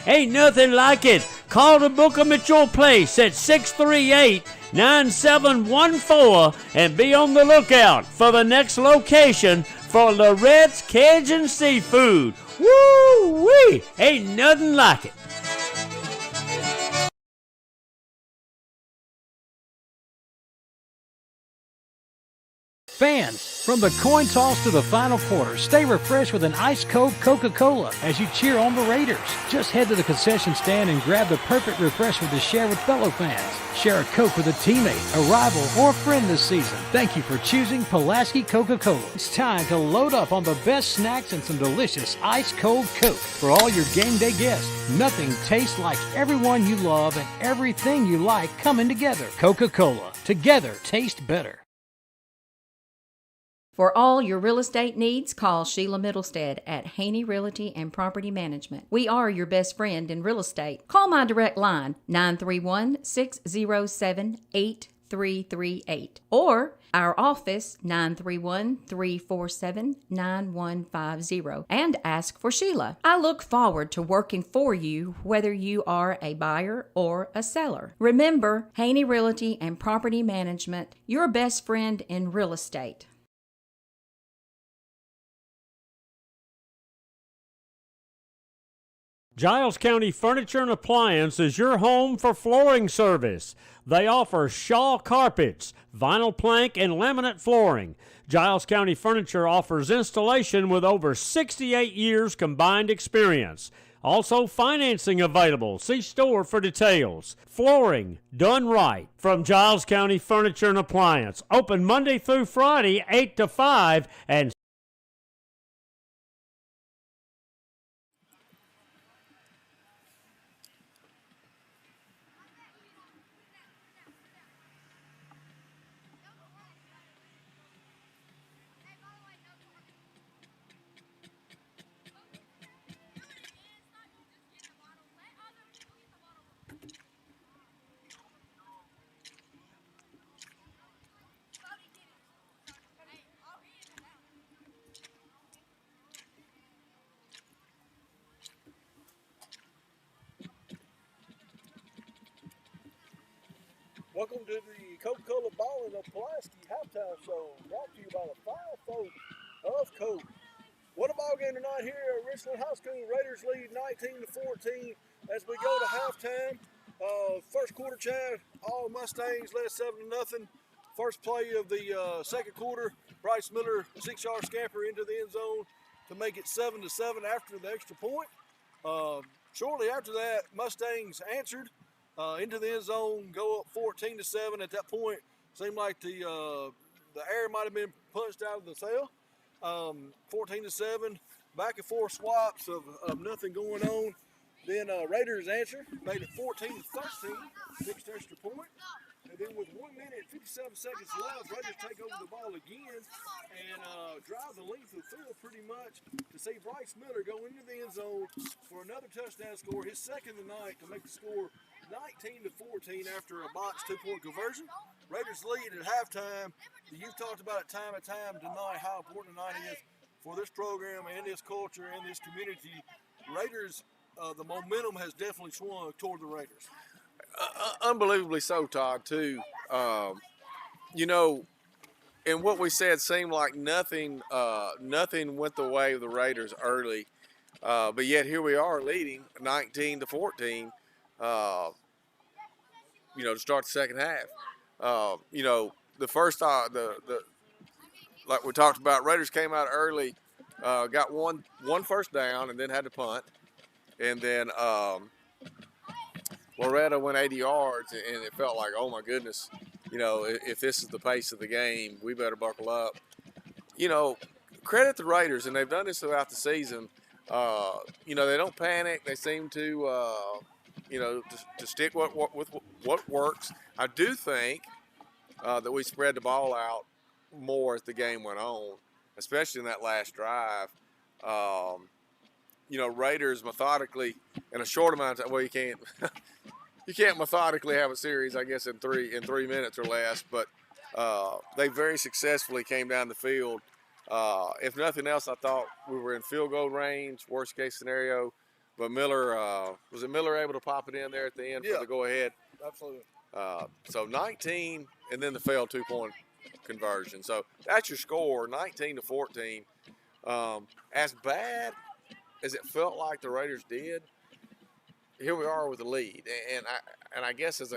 Ain't nothing like it. Call to book 'em at your place at 638-9714 and be on the lookout for the next location for Loretto's Cajun Seafood. Woo-wee! Ain't nothing like it. Fans, from the coin toss to the final quarter, stay refreshed with an ice-cold Coca-Cola as you cheer on the Raiders. Just head to the concession stand and grab the perfect refreshment to share with fellow fans. Share a Coke with a teammate, a rival, or a friend this season. Thank you for choosing Pulaski Coca-Cola. It's time to load up on the best snacks and some delicious ice-cold Coke for all your game day guests. Nothing tastes like everyone you love and everything you like coming together. Coca-Cola. Together, taste better. For all your real estate needs, call Sheila Middlestead at Haney Realty and Property Management. We are your best friend in real estate. Call my direct line, 931-607-8338, or our office, 931-347-9150, and ask for Sheila. I look forward to working for you, whether you are a buyer or a seller. Remember, Haney Realty and Property Management, your best friend in real estate. Giles County Furniture and Appliance is your home for flooring service. They offer Shaw carpets, vinyl plank, and laminate flooring. Giles County Furniture offers installation with over 68 years combined experience. Also financing available. See store for details. Flooring done right from Giles County Furniture and Appliance. Open Monday through Friday, 8 to 5, and welcome to the Coca-Cola Ballin' of Pulaski Halftime Show, brought to you by the fine folk of Coke. What a ball game tonight here at Richland High School. Raiders lead 19-14 as we go to halftime. First quarter, Chad, all Mustangs led 7-0. First play of the second quarter, Bryce Miller, 6-yard scamper into the end zone to make it 7-7 after the extra point. Shortly after that, Mustangs answered into the end zone, go up 14-7. At that point, seemed like the air might have been punched out of the sail. 14-7, back and forth swaps of nothing going on. Then Raiders answer, made it 14-13, sixth extra point. And then with 1 minute and 57 seconds left, Raiders take over the ball again and drive the length of the field pretty much to see Bryce Miller go into the end zone for another touchdown score, his second of the night, to make the score 19-14 after a botched two-point conversion. Raiders lead at halftime. You've talked about it time and time tonight how important tonight is for this program and this culture and this community. Raiders, the momentum has definitely swung toward the Raiders. Unbelievably so, Todd, too. You know, and what we said seemed like nothing went the way of the Raiders early. But yet here we are leading 19-14, to start the second half. The first, like we talked about, Raiders came out early, got one first down and then had to punt. And then Loretto went 80 yards, and it felt like, oh my goodness, if this is the pace of the game, we better buckle up. Credit the Raiders, and they've done this throughout the season. They don't panic. They seem to, to stick with what works. I do think that we spread the ball out more as the game went on, especially in that last drive. Raiders methodically, in a short amount of time, well, you can't methodically have a series, I guess, in 3 minutes or less, but they very successfully came down the field. If nothing else, I thought we were in field goal range, worst case scenario, But Miller, was it Miller able to pop it in there at the end for the go-ahead? Absolutely. So 19, and then the failed 2-point conversion. So that's your score, 19-14. As bad as it felt like the Raiders did, here we are with the lead. And I guess as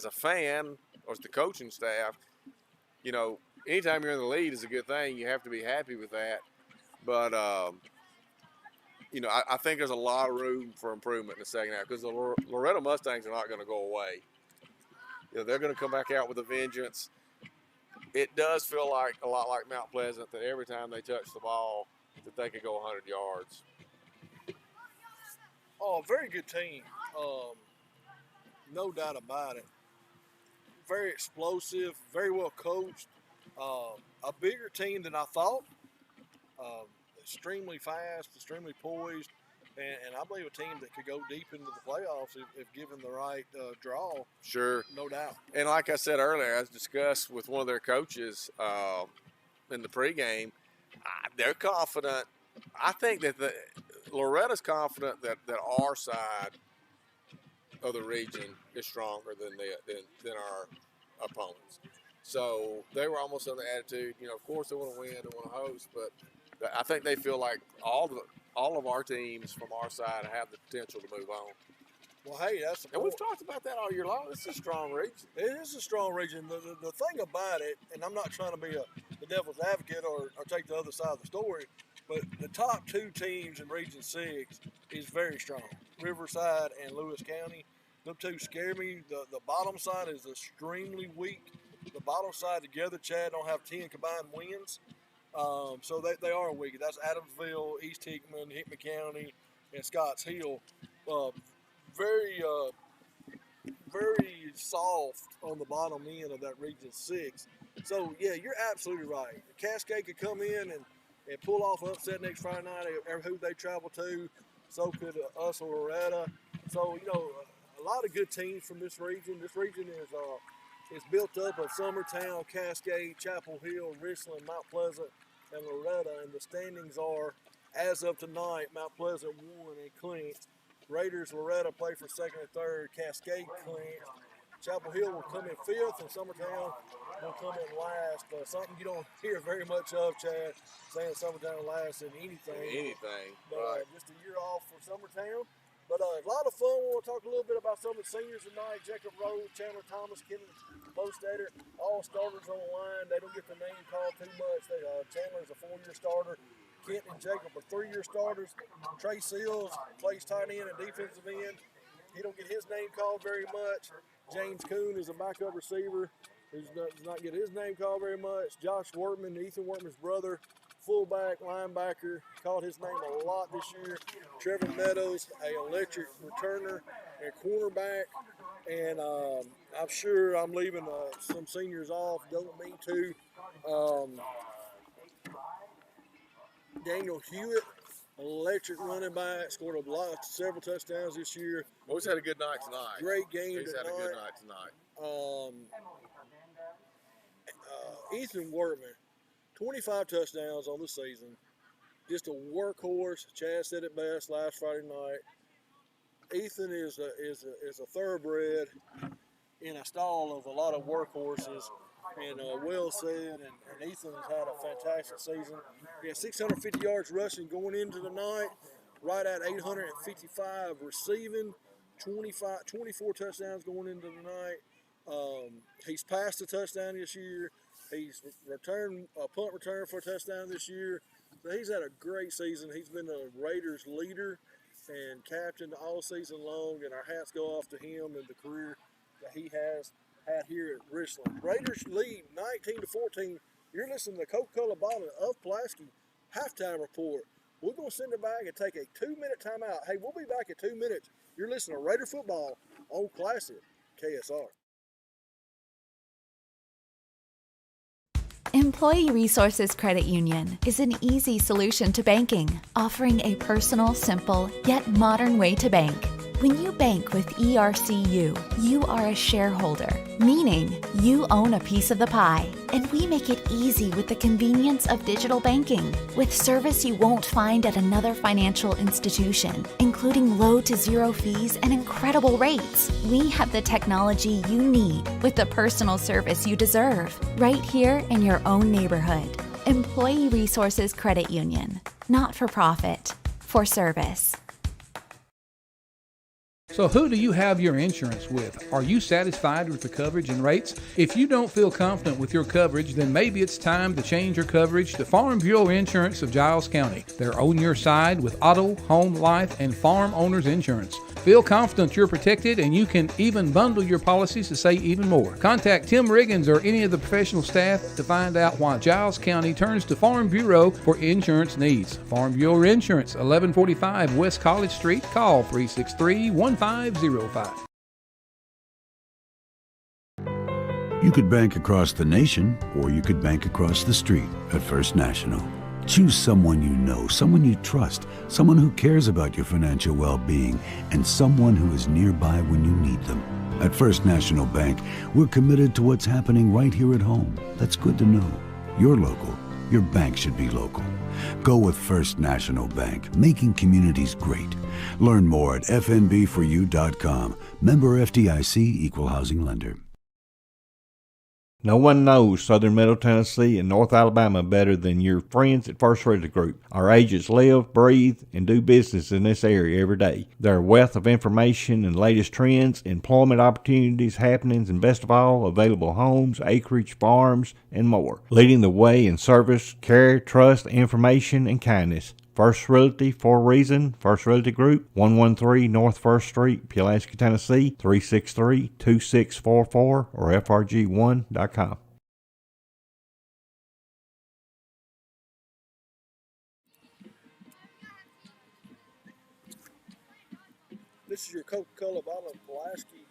a fan or as the coaching staff, you know, anytime you're in the lead is a good thing. You have to be happy with that. But you know, I think there's a lot of room for improvement in the second half because the Loretto Mustangs are not going to go away. You know, they're going to come back out with a vengeance. It does feel like a lot like Mount Pleasant that every time they touch the ball that they could go 100 yards. Oh, very good team. No doubt about it. Very explosive, very well coached. A bigger team than I thought. Extremely fast, extremely poised, and I believe a team that could go deep into the playoffs if given the right draw. Sure. No doubt. And like I said earlier, as discussed with one of their coaches in the pregame, they're confident. I think that Loretta's confident that our side of the region is stronger than our opponents. So they were almost on the attitude, you know, of course they want to win, they want to host, but I think they feel like all of our teams from our side have the potential to move on. Well, hey, that's the point. And we've talked about that all year long. This is a strong region. It is a strong region. The thing about it, and I'm not trying to be the devil's advocate or take the other side of the story, but the top two teams in Region 6 is very strong. Riverside and Lewis County. Them two scare me. The bottom side is extremely weak. The bottom side together, Chad, don't have 10 combined wins. So they are weak. That's Adamsville, East Hickman, Hickman County, and Scotts Hill. Very soft on the bottom end of that Region 6. So, yeah, you're absolutely right. Cascade could come in and pull off an upset next Friday night, who they travel to. So could us or Loretto. So, you know, a lot of good teams from this region. This region is built up of Summertown, Cascade, Chapel Hill, Richland, Mount Pleasant, and Loretto. And the standings are, as of tonight, Mount Pleasant 1 and clinched. Raiders, Loretto play for second and third. Cascade clinched. Chapel Hill will come in fifth, and Summertown will come in last. Something you don't hear very much of, Chad, saying Summertown last in anything. But, right. Just a year off for Summertown. But a lot of fun. We'll talk a little bit about some of the seniors tonight. Jacob Rose, Chandler Thomas, Kevin Bostader, all starters on the line. They don't get the name called too much. Chandler's a 4-year starter. Kent and Jacob are 3-year starters. Trey Seals plays tight end and defensive end. He don't get his name called very much. James Kuhn is a backup receiver who does not get his name called very much. Josh Wortman, Ethan Wortman's brother, fullback, linebacker, called his name a lot this year. Trevor Meadows, an electric returner and cornerback. And I'm sure I'm leaving some seniors off. Don't mean to. Daniel Hewitt, electric running back, scored several touchdowns this year. Boys had a good night tonight. Great game He's tonight. had a good night tonight. Ethan Wortman, 25 touchdowns on the season. Just a workhorse. Chad said it best last Friday night. Ethan is a thoroughbred in a stall of a lot of workhorses. And well said, and Ethan's had a fantastic season. He had 650 yards rushing going into the night, right at 855 receiving, 24 touchdowns going into the night. He's passed a touchdown this year. He's returned a punt return for a touchdown this year. So he's had a great season. He's been the Raiders' leader and captain all season long, and our hats go off to him and the career that he has had here at Richland. Raiders lead 19-14. You're listening to Coca-Cola Bottle of Pulaski halftime report. We're going to send it back and take a 2-minute timeout. Hey, we'll be back in 2 minutes. You're listening to Raider Football on Classic KSR. Employee Resources Credit Union is an easy solution to banking, offering a personal, simple, yet modern way to bank. When you bank with ERCU, you are a shareholder, meaning you own a piece of the pie. And we make it easy with the convenience of digital banking, with service you won't find at another financial institution, including low to zero fees and incredible rates. We have the technology you need with the personal service you deserve, right here in your own neighborhood. Employee Resources Credit Union. Not for profit, for service. So who do you have your insurance with? Are you satisfied with the coverage and rates? If you don't feel confident with your coverage, then maybe it's time to change your coverage to Farm Bureau Insurance of Giles County. They're on your side with auto, home, life, and farm owners insurance. Feel confident you're protected, and you can even bundle your policies to save even more. Contact Tim Riggins or any of the professional staff to find out why Giles County turns to Farm Bureau for insurance needs. Farm Bureau Insurance, 1145 West College Street. Call 363-1505. You could bank across the nation, or you could bank across the street at First National. Choose someone you know, someone you trust, someone who cares about your financial well-being, and someone who is nearby when you need them. At First National Bank, we're committed to what's happening right here at home. That's good to know. You're local. Your bank should be local. Go with First National Bank, making communities great. Learn more at fnbforyou.com. Member FDIC, Equal Housing Lender. No one knows Southern Middle Tennessee and North Alabama better than your friends at First Realty Group. Our agents live, breathe, and do business in this area every day. Their wealth of information and latest trends, employment opportunities, happenings, and best of all, available homes, acreage, farms, and more. Leading the way in service, care, trust, information, and kindness. First Realty for a reason. First Realty Group, 113 North 1st Street, Pulaski, Tennessee, 363-2644 or frg1.com. This is your Coca-Cola bottle of Pulaski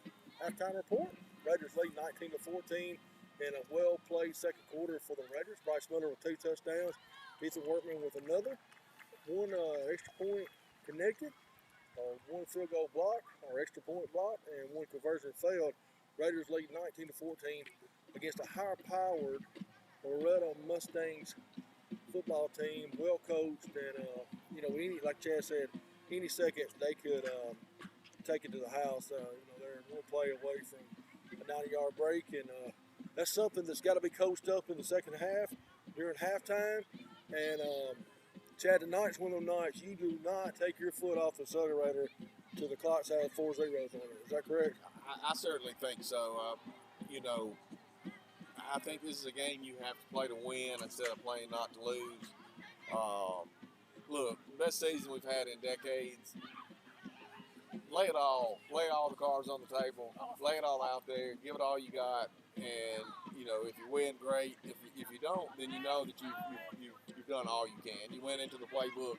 halftime report. Raiders lead 19-14 in a well-played second quarter for the Raiders. Bryce Miller with 2 touchdowns. Ethan Workman with another. 1 extra point connected, 1 field goal block or extra point block, and 1 conversion failed. Raiders lead 19-14 against a higher-powered Loretto Mustangs football team, well coached, and like Chad said, any second they could take it to the house. They're 1 play away from a 90-yard break, and that's something that's got to be coached up in the second half during halftime. And Chad, tonight's one of those nights you do not take your foot off the accelerator till the clock's out 4-0 on it. Is that correct? I certainly think so. I think this is a game you have to play to win instead of playing not to lose. Look, best season we've had in decades. Lay all the cards on the table. Lay it all out there. Give it all you got. And if you win, great. If you don't, then you know that you've done all you can. You went into the playbook.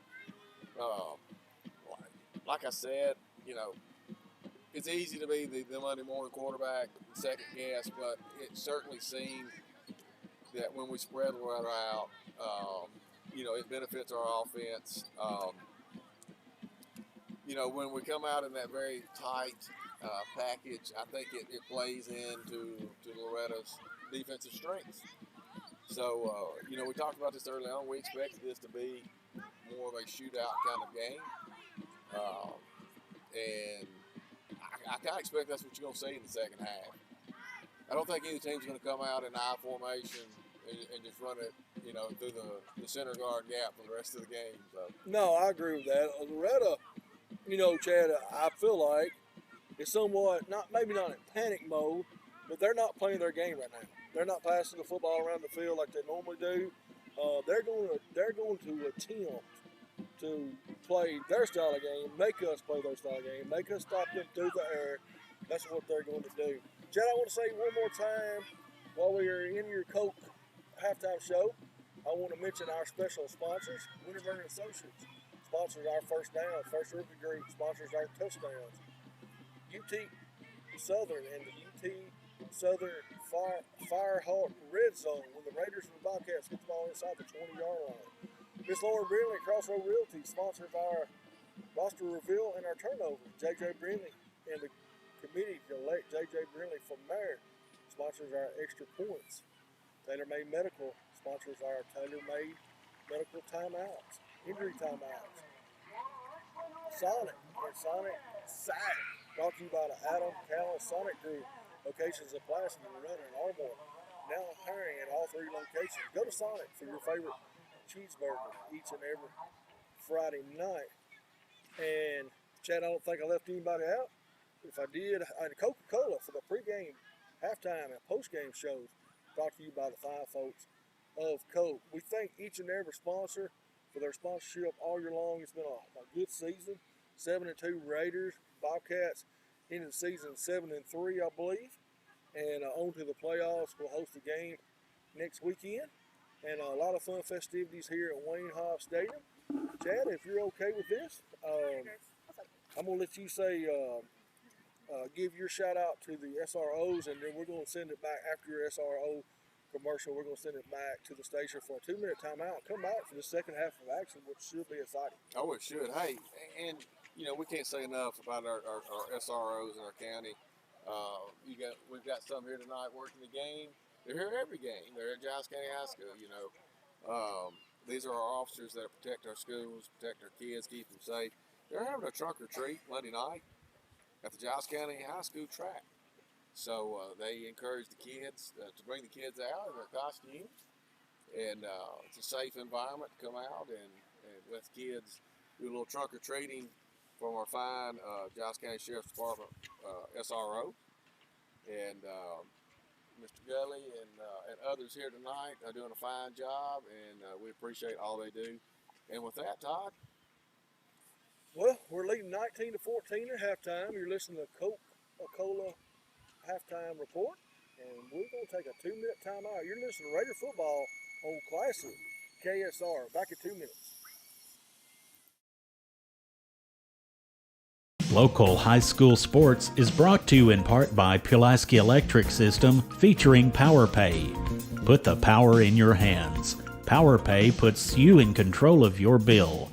Like I said, it's easy to be the Monday morning quarterback, second guess, but it certainly seemed that when we spread the weather out, it benefits our offense. When we come out in that very tight package, I think it plays into Loretto's defensive strengths. So, we talked about this early on. We expected this to be more of a shootout kind of game. And I kind of expect that's what you're going to see in the second half. I don't think any team's going to come out in I formation and just run it, through the center guard gap for the rest of the game. So. No, I agree with that. Loretto, Chad, I feel like is somewhat maybe not in panic mode, but they're not playing their game right now. They're not passing the football around the field like they normally do. They're going to attempt to play their style of game, make us play their style of game, make us stop them through the air. That's what they're going to do. Chad, I want to say one more time while we are in your Coke halftime show, I want to mention our special sponsors. Winterburn Associates sponsors our First Down. First Realty Group sponsors our touchdowns. UT Southern and the UT Southern Firehawk Red Zone when the Raiders and the Bobcats get the ball inside the 20-yard line. Miss Lauren Brindley, Crossroad Realty, sponsors our roster reveal and our turnover. J.J. Brindley and the committee to elect J.J. Brindley for mayor sponsors our extra points. Tailor-Made Medical sponsors our tailor-made medical timeouts, injury timeouts. Sonic and Sonic SAC, brought to you by the Adam Callan Sonic Group, locations in Pulaski, Loretto, and Ardmore. Now hiring at all 3 locations. Go to Sonic for your favorite cheeseburger each and every Friday night. And Chad, I don't think I left anybody out. If I did, Coca-Cola for the pregame, halftime, and postgame shows, brought to you by the fine folks of Coke. We thank each and every sponsor for their sponsorship all year long. It's been a good season. 7-2 Raiders, Bobcats into the season 7-3, I believe. And on to the playoffs. We'll host a game next weekend. And a lot of fun festivities here at Wayne Hobb Stadium. Chad, if you're okay with this, I'm going to let you say, give your shout out to the SROs, and then we're going to send it back after your SRO commercial. We're going to send it back to the station for a 2-minute timeout. Come back for the second half of action, which should be exciting. Oh, it should. Hey, and you know, we can't say enough about our SROs in our county. We've got some here tonight working the game. They're here every game. They're at Giles County High School. You know, these are our officers that protect our schools, protect our kids, keep them safe. They're having a trunk or treat Monday night at the Giles County High School track. So they encourage the kids to bring the kids out in their costumes, and it's a safe environment to come out and let the kids do a little trunk or treating from our fine Giles County Sheriff's Department SRO. And Mr. Gully and others here tonight are doing a fine job, and we appreciate all they do. And with that, Todd? Well, we're leading 19-14 at halftime. You're listening to Coca-Cola halftime report, and we're going to take a 2-minute timeout. You're listening to Raider football on Classic KSR. Back in 2 minutes. Local high school sports is brought to you in part by Pulaski Electric System, featuring PowerPay. Put the power in your hands. PowerPay puts you in control of your bill.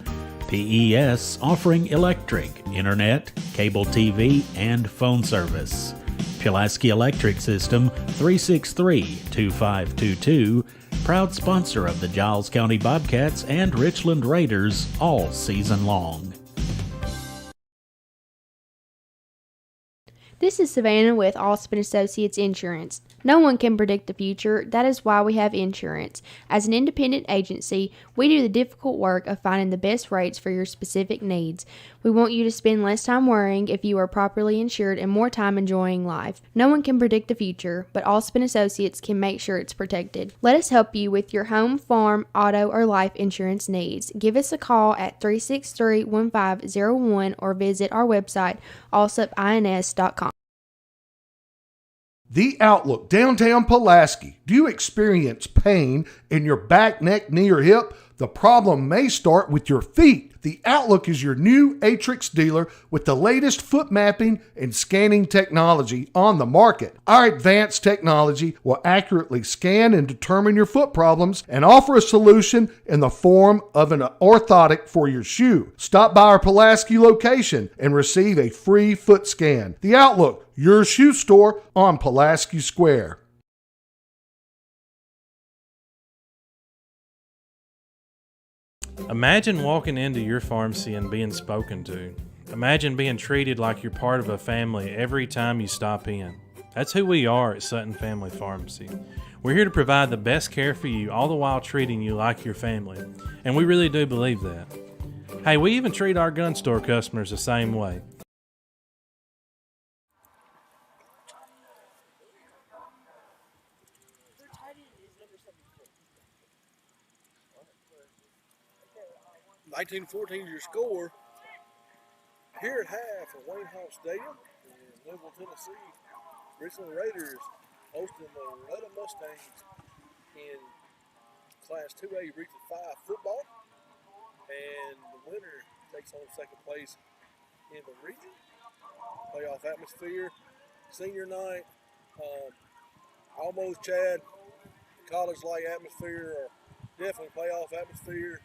PES offering electric, internet, cable TV, and phone service. Pulaski Electric System, 363-2522, proud sponsor of the Giles County Bobcats and Richland Raiders all season long. This is Savannah with Alston Associates Insurance. No one can predict the future. That is why we have insurance. As an independent agency, we do the difficult work of finding the best rates for your specific needs. We want you to spend less time worrying if you are properly insured and more time enjoying life. No one can predict the future, but Alston Associates can make sure it's protected. Let us help you with your home, farm, auto, or life insurance needs. Give us a call at 363-1501 or visit our website, allsupins.com. The Outlook, downtown Pulaski. Do you experience pain in your back, neck, knee, or hip? The problem may start with your feet. The Outlook is your new Atrix dealer with the latest foot mapping and scanning technology on the market. Our advanced technology will accurately scan and determine your foot problems and offer a solution in the form of an orthotic for your shoe. Stop by our Pulaski location and receive a free foot scan. The Outlook, your shoe store on Pulaski Square. Imagine walking into your pharmacy and being spoken to. Imagine being treated like you're part of a family every time you stop in. That's who we are at Sutton Family Pharmacy. We're here to provide the best care for you, all the while treating you like your family. And we really do believe that. Hey, we even treat our gun store customers the same way. (19-14) is your score here at half at Wayne Hobb Stadium in Louisville, Tennessee. Richland Raiders hosting the Loretto Mustangs in Class 2A Region 5 football, and the winner takes home second place in the region. Playoff atmosphere, senior night, almost Chad, college-like atmosphere, or definitely playoff atmosphere.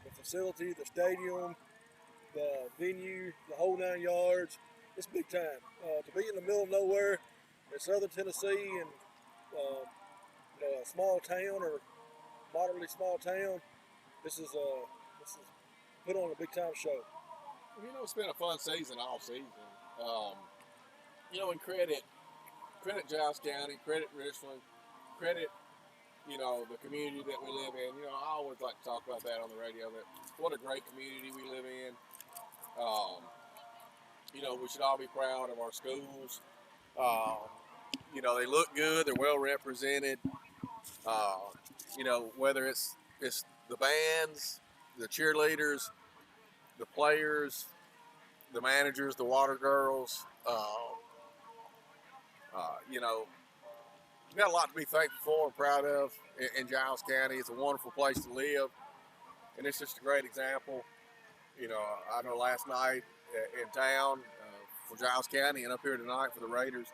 The facility, the stadium, the venue, the whole 9 yards. It's big time. To be in the middle of nowhere in southern Tennessee and a small town or moderately small town, this is put on a big time show. It's been a fun season all season. And credit Giles County, credit Richland, credit the community that we live in. I always like to talk about that on the radio. That what a great community we live in. We should all be proud of our schools. They look good. They're well represented. Whether it's the bands, the cheerleaders, the players, the managers, the water girls. We've got a lot to be thankful for and proud of in Giles County. It's a wonderful place to live, and it's just a great example. I know last night in town for Giles County and up here tonight for the Raiders.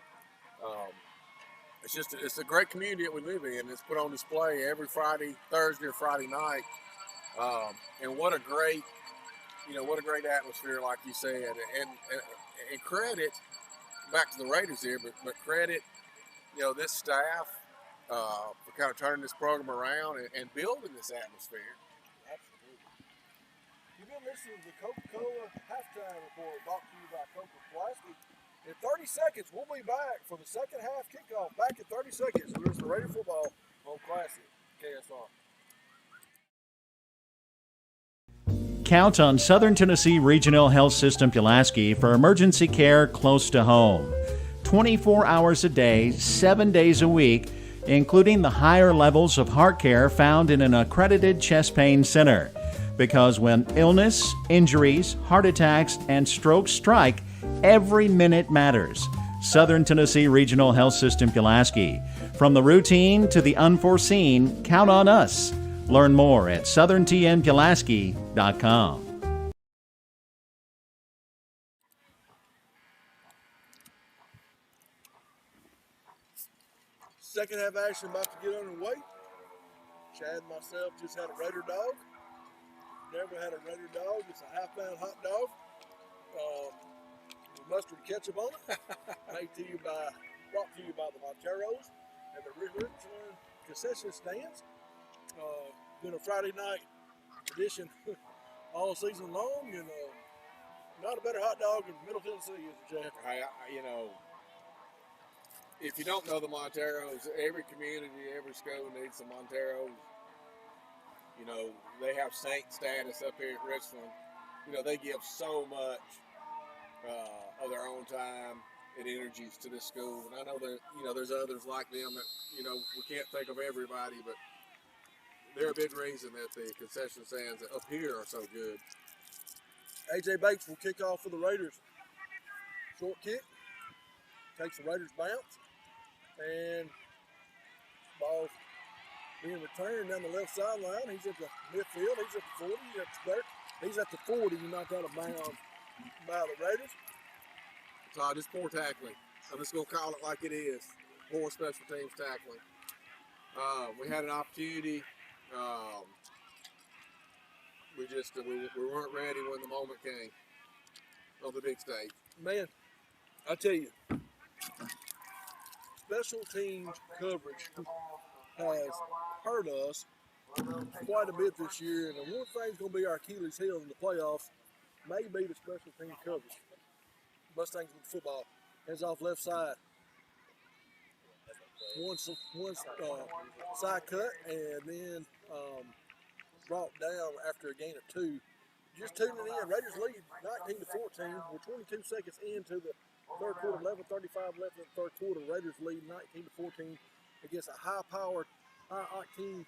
It's a great community that we live in. It's put on display every Friday, Thursday, or Friday night, and what a great atmosphere, like you said, and credit back to the Raiders here, but credit this staff for kind of turning this program around and building this atmosphere. Absolutely. You've been listening to the Coca-Cola halftime report brought to you by Coca Plastic. In 30 seconds, we'll be back for the second half kickoff. Back in 30 seconds. There's the Raider football on Classic KSR. Count on Southern Tennessee Regional Health System Pulaski for emergency care close to home. 24 hours a day, 7 days a week, including the higher levels of heart care found in an accredited chest pain center. Because when illness, injuries, heart attacks, and strokes strike, every minute matters. Southern Tennessee Regional Health System Pulaski. From the routine to the unforeseen, count on us. Learn more at southerntnpulaski.com. Second half action about to get underway. Chad and myself just had a Raider dog. Never had a Raider dog. It's a half-pound hot dog with mustard and ketchup on it. Brought to you by the Monteros and the Richland concession stands. Been a Friday night tradition all season long, and not a better hot dog in Middle Tennessee, is it, Chad? If you don't know the Monteros, every community, every school needs some Monteros. They have saint status up here at Richland. They give so much of their own time and energies to this school. And I know that, there's others like them that, we can't think of everybody, but they're a big reason that the concession stands up here are so good. A.J. Bates will kick off for the Raiders. Short kick. Takes the Raiders bounce. And ball being returned down the left sideline. He's at the midfield. He's at the 40. He's at the 30. He's at the 40. He's knocked out of bounds by the Raiders. So just poor tackling. I'm just going to call it like it is. Poor special teams tackling. We had an opportunity. We weren't ready when the moment came on the big stage. Man, I tell you, special teams coverage has hurt us quite a bit this year, and the one thing's going to be our Achilles heel in the playoffs may be the special team coverage. Mustangs with football, heads off left side. One side cut, and then brought down after a gain of 2. Just tuning in, Raiders lead 19-14. We're 22 seconds into the third quarter, 11:35 left in the third quarter. Raiders lead 19-14 against a high-powered, high-octane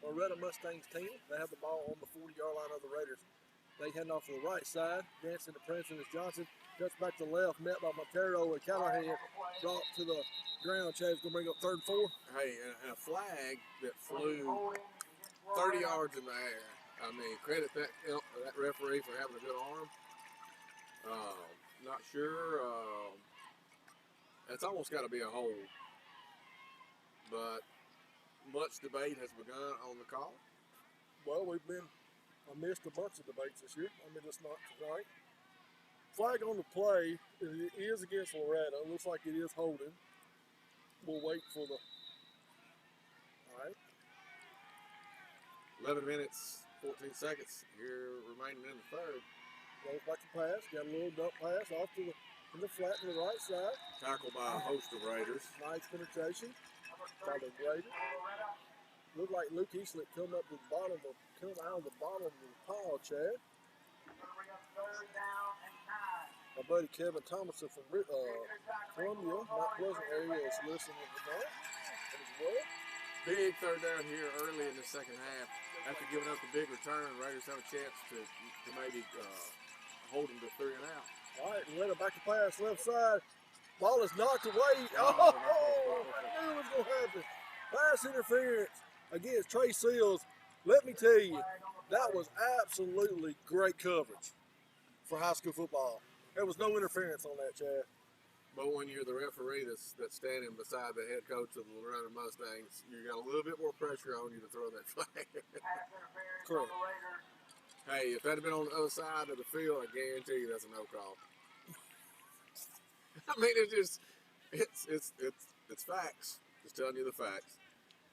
Loretto Mustangs team. They have the ball on the 40-yard line of the Raiders. They head off to the right side, dancing to Princeton as Johnson cuts back to the left, met by Montero and Callahan, dropped to the ground. Chad's going to bring up 3rd and 4. Hey, and a flag that flew 30 yards in the air. I mean, credit that referee for having a good arm. Not sure. It's almost got to be a hold. But much debate has begun on the call. Well, we've been I missed a bunch of debates this year. I mean, just not tonight. Flag on the play. It is against Loretto. Looks like it is holding. We'll wait for the. All right. 11 minutes, 14 seconds here remaining in the third. Goes back to pass. Got a little dump pass off to in the flat to the right side. Tackled by a host of Raiders. Nice penetration by the Raiders. Looked like Luke Eastlick come out of the bottom of the pile, Chad. My buddy Kevin Thomason from Columbia, Mount Pleasant area, is listening tonight as well. Big third down here early in the second half. After giving up the big return, Raiders have a chance to maybe hold them to 3 and out. All right, Loretto back to pass, left side. Ball is knocked away. I knew it was going to happen. Pass interference against Trey Seals. Let me tell you, that was absolutely great coverage for high school football. There was no interference on that, Chad. But when you're the referee that's standing beside the head coach of the Loretto Mustangs, you got a little bit more pressure on you to throw that flag. Correct. Hey, if that had been on the other side of the field, I guarantee you that's a no call. I mean, it's facts. Just telling you the facts.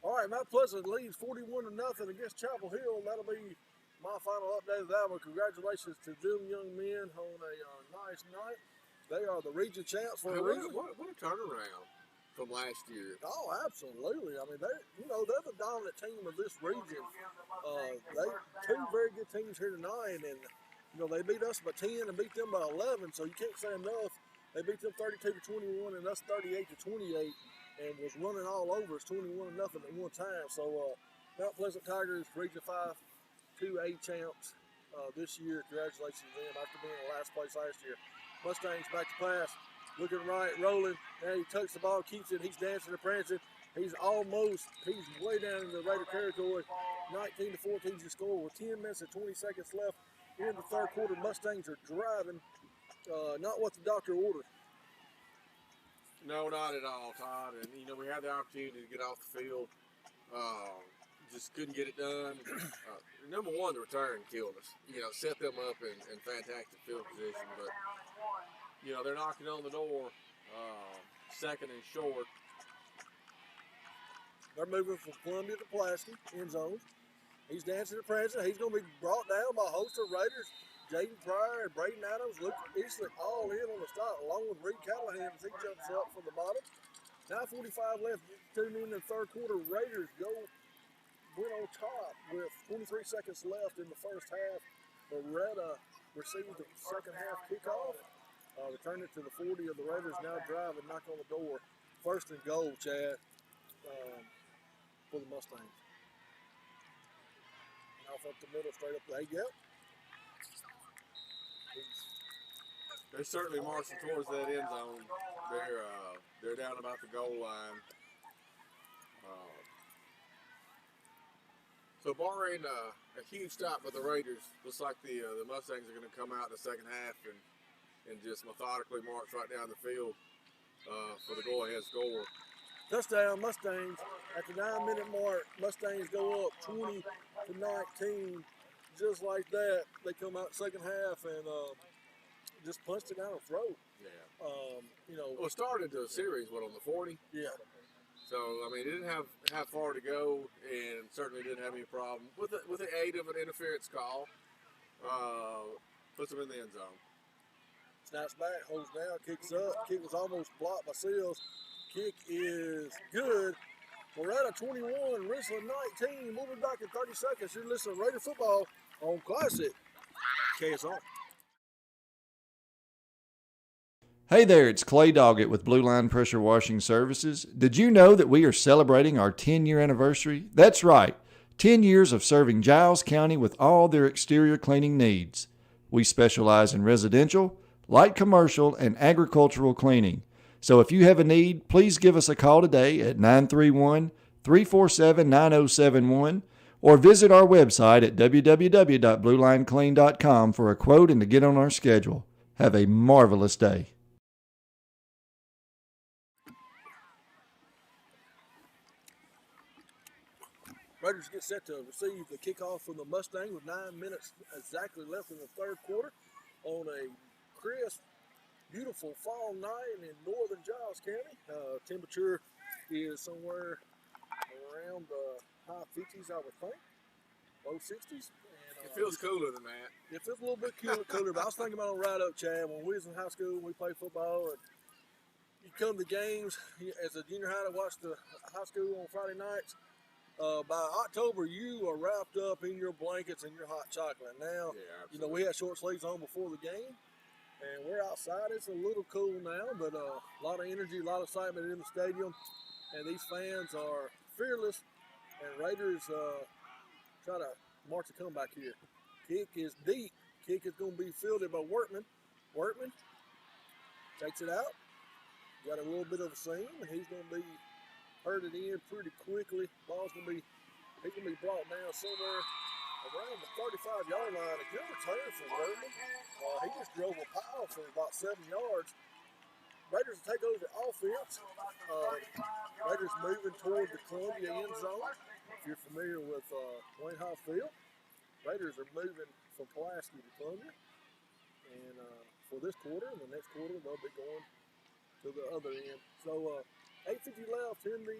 All right, Mount Pleasant leads 41-0 against Chapel Hill. That'll be my final update of that one. Congratulations to them young men on a nice night. They are the region champs for a reason. What a turnaround from last year. Oh, absolutely. I mean, they're the dominant team of this region. They two very good teams here tonight, and they beat us by 10 and beat them by 11. So you can't say enough. They beat them 32-21 and us 38-28, and was running all over us 21-0 at one time. So Mount Pleasant Tigers, Region 5 2A champs this year. Congratulations to them after being in last place last year. Mustangs back to pass, looking right, rolling. Now he tucks the ball, keeps it. He's dancing and prancing. He's way down in the Raider territory. 19-14 to score with 10 minutes and 20 seconds left in the third quarter. Mustangs are driving, not what the doctor ordered. No, not at all, Todd. And, we had the opportunity to get off the field. Just couldn't get it done. Number one, the return killed us. Set them up in fantastic field position. But, they're knocking on the door, second and short. They're moving from Columbia to Pulaski, end zone. He's dancing and prancing. He's going to be brought down by a host of Raiders. Jaden Pryor and Braden Adams look easily all in on the stop, along with Reed Callahan as he jumps up from the bottom. 9:45 left, tune in the third quarter. Raiders went on top with 23 seconds left in the first half. Loretto received the second half kickoff. Returned it to the 40 of the Raiders, now drive and knock on the door. First and goal, Chad, for the Mustangs. And off up the middle, straight up the A-gap. They're certainly marching towards that end zone. They're down about the goal line. So barring a huge stop by the Raiders, looks like the Mustangs are going to come out in the second half and just methodically march right down the field for the go-ahead score. Touchdown, Mustangs. At the 9-minute mark, Mustangs go up 20-19. Just like that, they come out second half and just punched it down the throat. Yeah. Well, it started the series, on the 40? Yeah. So, I mean, it didn't have far to go and certainly didn't have any problem. With the aid of an interference call, puts them in the end zone. Snaps back, holds down, kicks up. Kick was almost blocked by Seals. Kick is good. Loretto 21, Richland 19. Moving back in 30 seconds. You're listening to Raider Football on Classic KSR. Hey there, it's Clay Doggett with Blue Line Pressure Washing Services. Did you know that we are celebrating our 10-year anniversary? That's right, 10 years of serving Giles County with all their exterior cleaning needs. We specialize in residential, light commercial, and agricultural cleaning. So if you have a need, please give us a call today at 931-347-9071 or visit our website at www.bluelineclean.com for a quote and to get on our schedule. Have a marvelous day. Raiders get set to receive the kickoff from the Mustang with 9 minutes exactly left in the third quarter on a crisp, beautiful fall night in northern Giles County. Temperature is somewhere around the high 50s, I would think, low 60s. And, it feels cooler than that. It feels a little bit cooler, but I was thinking about on ride up, Chad, when we was in high school and we played football, and you come to games as a junior high to watch the high school on Friday nights. By October, you are wrapped up in your blankets and your hot chocolate. Now, we had short sleeves on before the game, and we're outside. It's a little cool now, but a lot of energy, a lot of excitement in the stadium, and these fans are fearless, and Raiders try to march a comeback here. Kick is deep. Kick is going to be fielded by Workman. Workman takes it out. Got a little bit of a seam, and he's going to be herded in pretty quickly. He's going to be brought down somewhere around the 35-yard line. A good return for Workman. He just drove a pile for about 7 yards. Raiders take over offense. Raiders moving toward the Columbia end zone. If you're familiar with Wayne Hall Field, Raiders are moving from Pulaski to Columbia. And for this quarter and the next quarter, they'll be going to the other end. So 8:50 left in the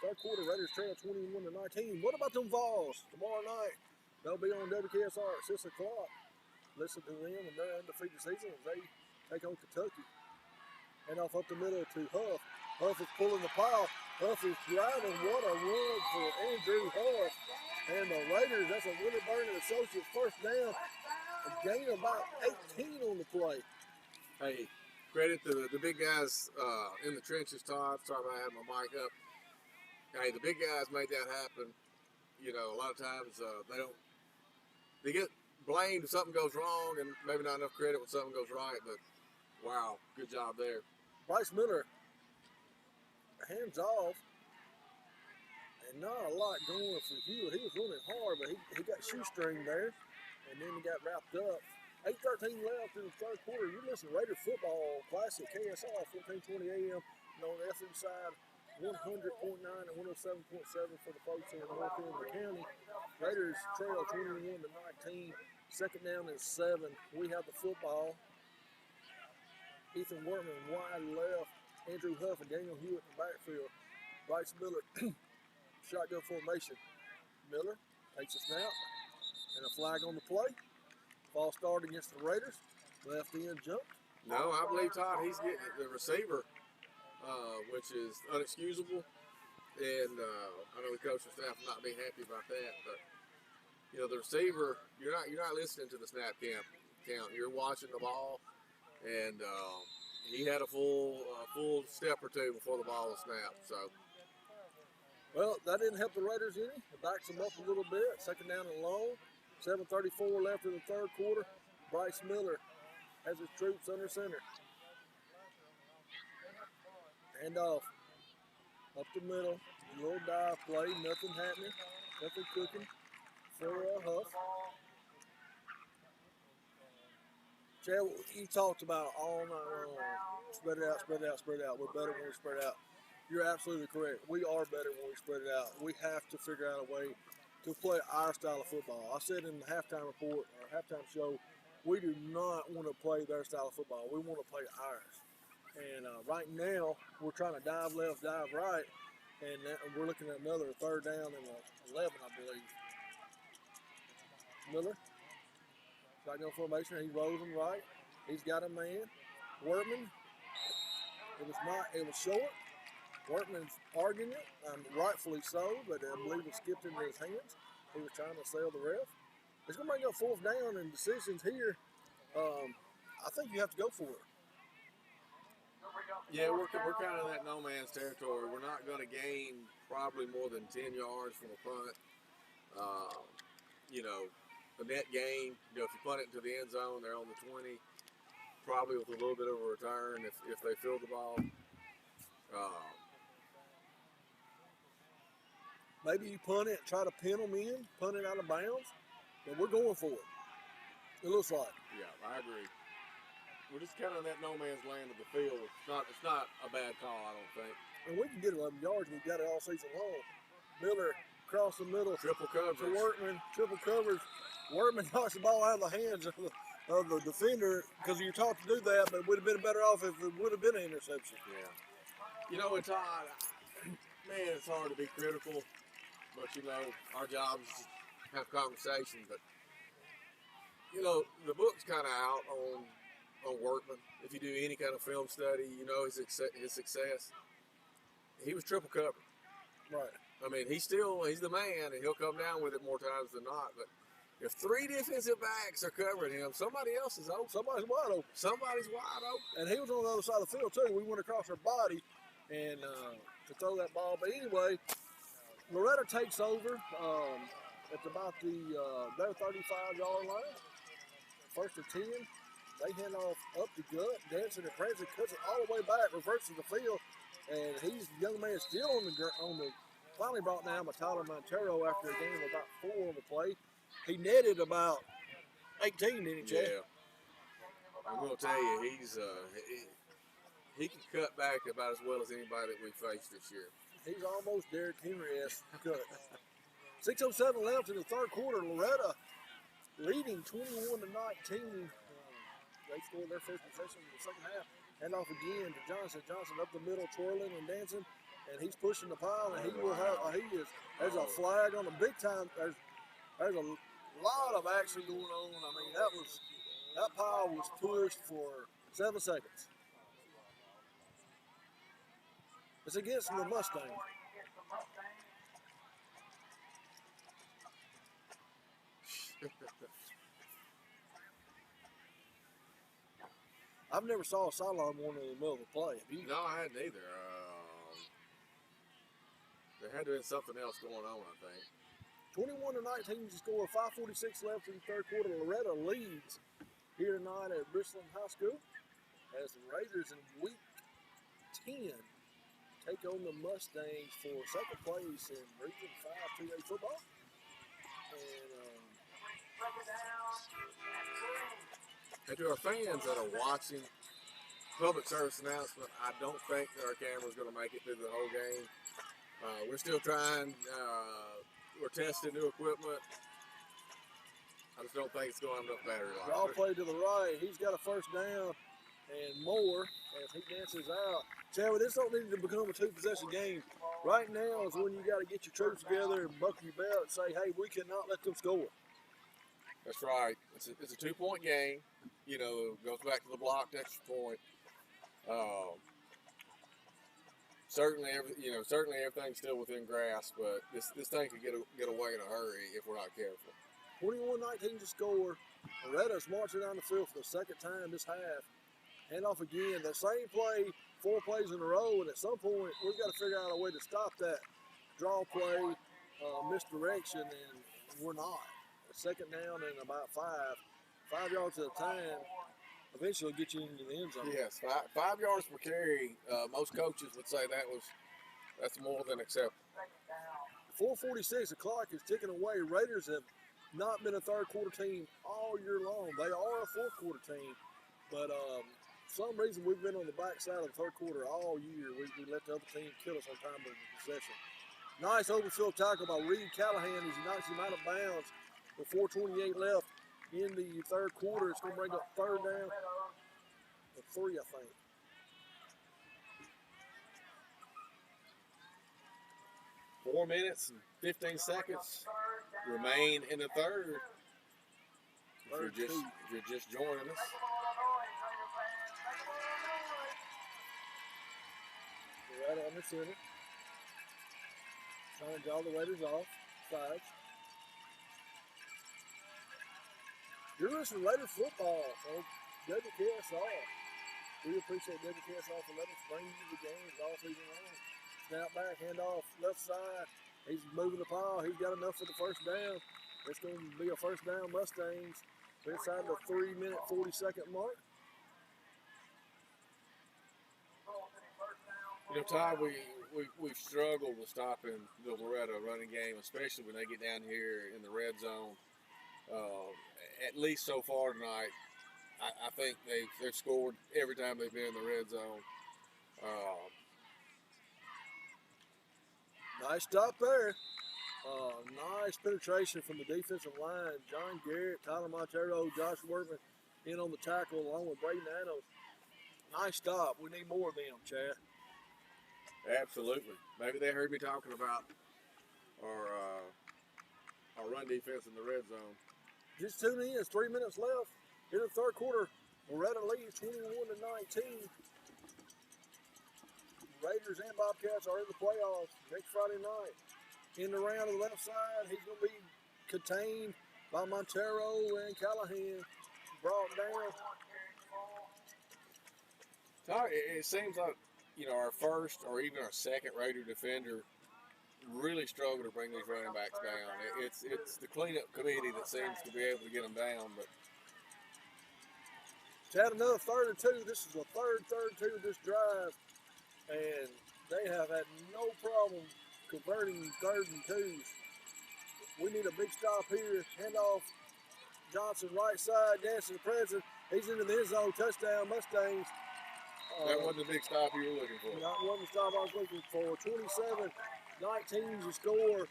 third quarter. Raiders trail 21-19. What about them Vols tomorrow night? They'll be on WKSR at 6 o'clock. Listen to them and their undefeated season as they take on Kentucky. And off up the middle to Huff. Huff is pulling the pile. Huff is driving. What a run for Andrew Huff. And the Raiders, that's a Willie Burnett Associates first down. A gain of about 18 on the play. Hey, credit to the big guys in the trenches, Todd. Sorry about having my mic up. Hey, the big guys made that happen. A lot of times they get blamed if something goes wrong and maybe not enough credit when something goes right, but wow, good job there. Bryce Miller, hands off, and not a lot going for Hewitt. He was running hard, but he got shoestring there, and then he got wrapped up. 8:13 left in the third quarter. You're listening to Raider Football Classic, KSR, 1420 AM, and on the FM side, 100.9 and 107.7 for the folks in the north end of the county. Raiders trail 21-19, second down and 7. We have the football. Ethan Workman wide left, Andrew Huff and Daniel Hewitt in the backfield. Bryce Miller, shotgun formation. Miller takes a snap and a flag on the play. False start against the Raiders. Left end jumped. No, I believe, Todd, he's getting the receiver, which is unexcusable. And I know the coaching staff will not be happy about that. But, the receiver, you're not listening to the snap count. You're watching the ball. And he had a full step or two before the ball was snapped. So, well, that didn't help the Raiders any. It backs them up a little bit. Second down and long. 7:34 left in the third quarter. Bryce Miller has his troops under center. Hand off up the middle. A little dive play. Nothing happening. Nothing cooking for Huff. Chad, you talked about all night long. Spread it out, spread it out, spread it out. We're better when we spread it out. You're absolutely correct. We are better when we spread it out. We have to figure out a way to play our style of football. I said in the halftime report or halftime show, we do not want to play their style of football. We want to play ours. And right now, we're trying to dive left, dive right, and we're looking at another third down and 11, I believe. Miller. Shotgun formation. He rolls him right. He's got a man. Workman. It was short. Workman's arguing it, rightfully so, but I believe it skipped into his hands. He was trying to sell the ref. It's going to bring up fourth down and decisions here. I think you have to go for it. Yeah, we're kind of in that no man's territory. We're not going to gain probably more than 10 yards from a punt. A net gain, if you punt it into the end zone, they're on the 20, probably with a little bit of a return if they field the ball. Maybe you punt it and try to pin them in, punt it out of bounds, but we're going for it. It looks like. Yeah, I agree. We're just kind of in that no man's land of the field. It's not a bad call, I don't think. And we can get 11 yards. We've got it all season long. Miller across the middle. Triple coverage. To Workman, triple coverage. Workman knocks the ball out of the hands of the defender because you're taught to do that, but it would have been better off if it would have been an interception. Yeah. You know, it's Todd, man, it's hard to be critical, but, you know, our job is to have conversations. But, you know, the book's kind of out on Workman. If you do any kind of film study, you know his success. He was triple covered. Right. I mean, he's the man, and he'll come down with it more times than not. But if 3 defensive backs are covering him, somebody else is open. Somebody's wide open. Somebody's wide open. And he was on the other side of the field, too. We went across our body and to throw that ball. But anyway, Loretto takes over at about their 35-yard line. First and 10. They hand off up the gut. Dancing and prancing, cuts it all the way back, reverses the field. And he's the young man still on the finally brought down by Tyler Montero after a game of about 4 on the play. He netted about 18, didn't he, Chad? Yeah. I'm going to tell you, he can cut back about as well as anybody that we faced this year. He's almost Derrick Henry-esque cut. 6:07 left in the third quarter. Loretto leading 21-19. They scored their first possession in the second half. Hand off again to Johnson. Johnson up the middle, twirling and dancing, and he's pushing the pile. And there's a flag on the big time. There's a lot of action going on. I mean, that pile was pushed for 7 seconds. It's against the Mustang. I've never saw a sideline one in the middle of the play. No, I hadn't either. There had to have been something else going on, I think. 21-19 to score. 5:46 left in the third quarter. Loretto leads here tonight at Richland High School as the Raiders in week 10 take on the Mustangs for second place in Region 5 2A football. And to our fans that are watching, public service announcement, I don't think that our camera's going to make it through the whole game. We're still trying. We're testing new equipment. I just don't think it's going to have enough battery life. Draw play to the right. He's got a first down and more as he dances out. Chad, this don't need to become a 2-possession game. Right now is when you got to get your troops together and buckle your belt and say, hey, we cannot let them score. That's right. It's a 2-point game. You know, it goes back to the blocked extra point. Certainly everything's still within grasp, but this thing could get away in a hurry if we're not careful. 21-19 to score. Loretto's marching down the field for the second time this half. Hand off again. The same play, 4 plays in a row, and at some point we've got to figure out a way to stop that draw play misdirection, and we're not. A second down and about 5 yards at a time. Eventually get you into the end zone. Yes, 5 yards per carry. Most coaches would say that's more than acceptable. 4:46, the clock is ticking away. Raiders have not been a third quarter team all year long. They are a fourth quarter team, but for some reason we've been on the backside of the third quarter all year. We let the other team kill us on time of possession. Nice open field tackle by Reed Callahan as he knocks him out of bounds with 4:28 left in the third quarter. It's going to bring up third down and 3, I think. Four minutes and 15 seconds remain in the third. If you're just joining us. Right on the center. Trying to draw the Raiders off sides. You're listening to Raiders football on WKSR. We appreciate WKSR for letting us bring you the games all season long. Snap back, hand off, left side. He's moving the pile. He's got enough for the first down. It's going to be a first down Mustangs inside the 3-minute, 40-second mark. You know, Todd, we've struggled with stopping the Loretto running game, especially when they get down here in the red zone. At least so far tonight, I think they've scored every time they've been in the red zone. Nice stop there. Nice penetration from the defensive line. John Garrett, Tyler Montero, Josh Workman in on the tackle along with Braden Adams. Nice stop. We need more of them, Chad. Absolutely. Maybe they heard me talking about our run defense in the red zone. Just tune in. It's 3 minutes left in the third quarter. Loretto leads 21-19. Raiders and Bobcats are in the playoffs next Friday night. In the round on the left side, he's going to be contained by Montero and Callahan. Brought down. It seems like, our first or even our second Raider defender really struggle to bring these running backs down. It's the cleanup committee that seems to be able to get them down. But Chad, another 3rd and 2. This is the third 2 of this drive. And they have had no problem converting 3rd and 2s. We need a big stop here. Handoff. Johnson right side, dancing the present. He's into the end zone. Touchdown, Mustangs. That wasn't the big stop you were looking for. That wasn't the stop I was looking for. 27-19 is the score.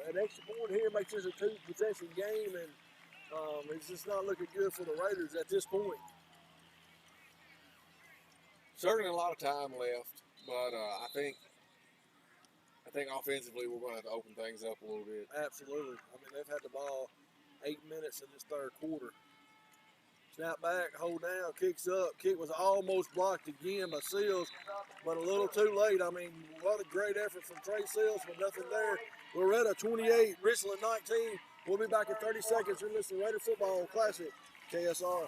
An extra point here makes this a 2-possession game, and it's just not looking good for the Raiders at this point. Certainly a lot of time left, but I think offensively we're going to have to open things up a little bit. Absolutely. I mean, they've had the ball 8 minutes in this third quarter. Snap back, hold down, kicks up. Kick was almost blocked again by Seals, but a little too late. I mean, what a great effort from Trey Seals, but nothing there. Loretto 28, Richland 19. We'll be back in 30 seconds. You're listening to Raider Football Classic, KSR.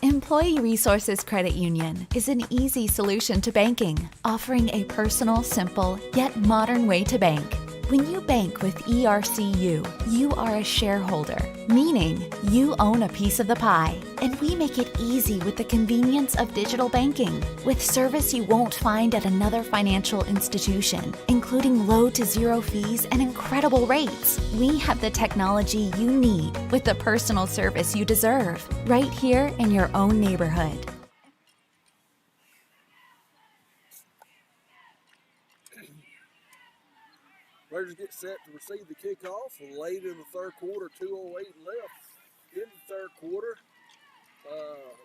Employee Resources Credit Union is an easy solution to banking, offering a personal, simple, yet modern way to bank. When you bank with ERCU, you are a shareholder, meaning you own a piece of the pie, and we make it easy with the convenience of digital banking, with service you won't find at another financial institution, including low to zero fees and incredible rates. We have the technology you need with the personal service you deserve, right here in your own neighborhood. Raiders get set to receive the kickoff late in the third quarter, 2:08 left in the third quarter.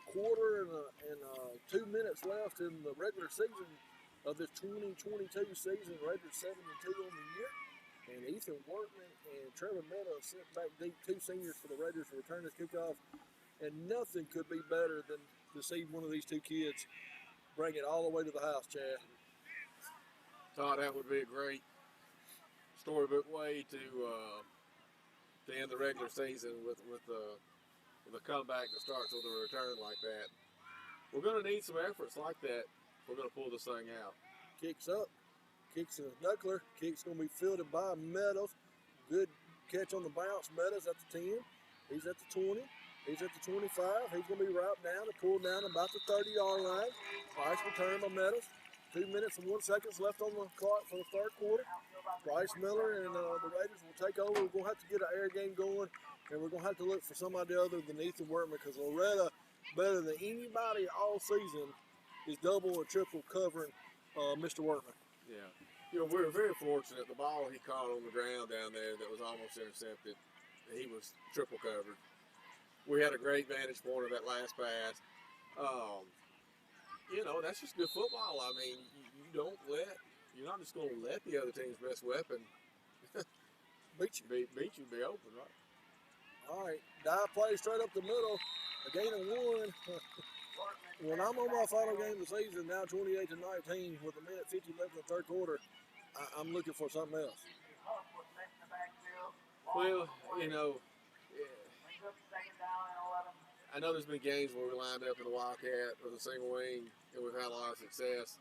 Quarter and 2 minutes left in the regular season of this 2022 season. Raiders 7-2 on the year. And Ethan Workman and Trevor Meadows sent back deep, 2 seniors for the Raiders to return this kickoff. And nothing could be better than to see one of these 2 kids bring it all the way to the house, Chad. Thought that would be a great storybook way to end the regular season with a comeback that starts with a return like that. We're going to need some efforts like that. We're going to pull this thing out. Kicks up, kicks in the knuckler. Kick's going to be fielded by Meadows. Good catch on the bounce. Meadows at the 10. He's at the 20. He's at the 25. He's going to be right down and pulled down about the 30-yard line. Nice return by Meadows. 2 minutes and 1 second left on the clock for the third quarter. Bryce Miller and the Raiders will take over. We're going to have to get an air game going, and we're going to have to look for somebody other than Ethan Workman, because Loretto, better than anybody all season, is double or triple covering Mr. Workman. Yeah. We're very fortunate. The ball he caught on the ground down there that was almost intercepted, he was triple covered. We had a great vantage point of that last pass. That's just good football. I mean, you're not just going to let the other team's best weapon beat you, be open, right? All right, dive play straight up the middle, a gain of 1. When I'm on my final game of the season, now 28-19, with a minute 50 left in the third quarter, I'm looking for something else. Well, I know there's been games where we lined up in the Wildcat with a single wing, and we've had a lot of success.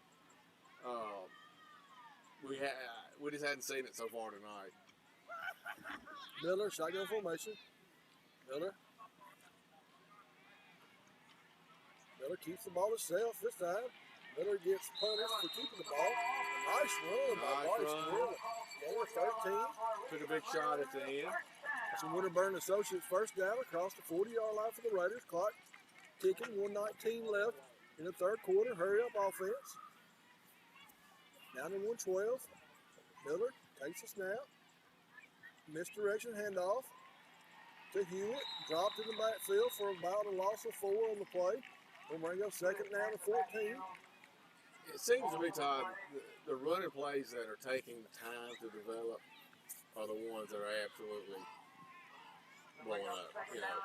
We just hadn't seen it so far tonight. Miller, shotgun formation. Miller keeps the ball himself this time. Miller gets punished for keeping the ball. Nice run by Bryce Miller. Gain 13. Took a big shot at the end. That's a Winterburn Associates first down across the 40-yard line for the Raiders. Clock ticking, 1:19 left in the third quarter. Hurry up offense. Down to 112. Miller takes a snap. Misdirection handoff to Hewitt. Dropped in the backfield for about a loss of 4 on the play. Boomerang second down to 14. It seems to me, Todd, the running plays that are taking time to develop are the ones that are absolutely blowing up. You know,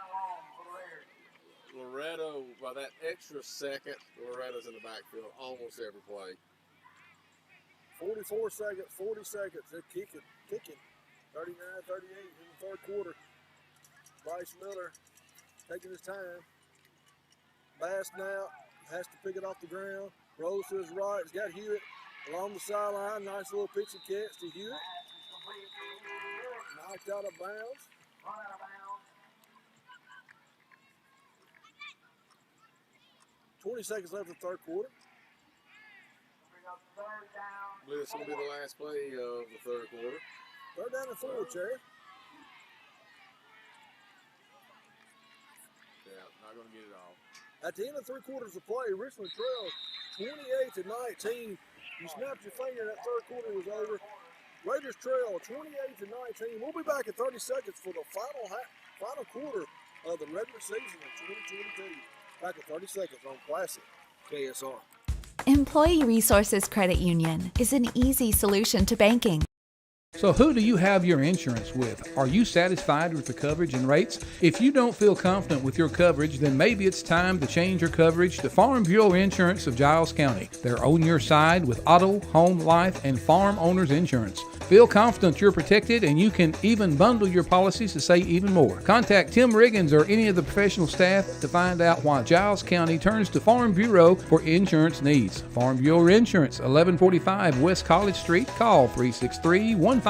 Loretto, by that extra second, Loretto's in the backfield almost every play. 44 seconds, 40 seconds. They're kicking. 39, 38 in the third quarter. Bryce Miller taking his time. Bass now has to pick it off the ground. Rolls to his right. He's got Hewitt along the sideline. Nice little pitch and catch to Hewitt. Knocked out of bounds. 20 seconds left in the third quarter. I believe it's going to be the last play of the third quarter. Third down and 4, Cherry. Yeah, not going to get it all. At the end of 3 quarters of play, Richland trails 28-19. You snapped your finger, that third quarter was over. Raiders trail 28-19. We'll be back in 30 seconds for the final quarter of the regular season of 2022. Back in 30 seconds on Classic KSR. Employee Resources Credit Union is an easy solution to banking. So who do you have your insurance with? Are you satisfied with the coverage and rates? If you don't feel confident with your coverage, then maybe it's time to change your coverage to Farm Bureau Insurance of Giles County. They're on your side with auto, home, life, and farm owners insurance. Feel confident you're protected, and you can even bundle your policies to save even more. Contact Tim Riggins or any of the professional staff to find out why Giles County turns to Farm Bureau for insurance needs. Farm Bureau Insurance, 1145 West College Street. Call 363-1505.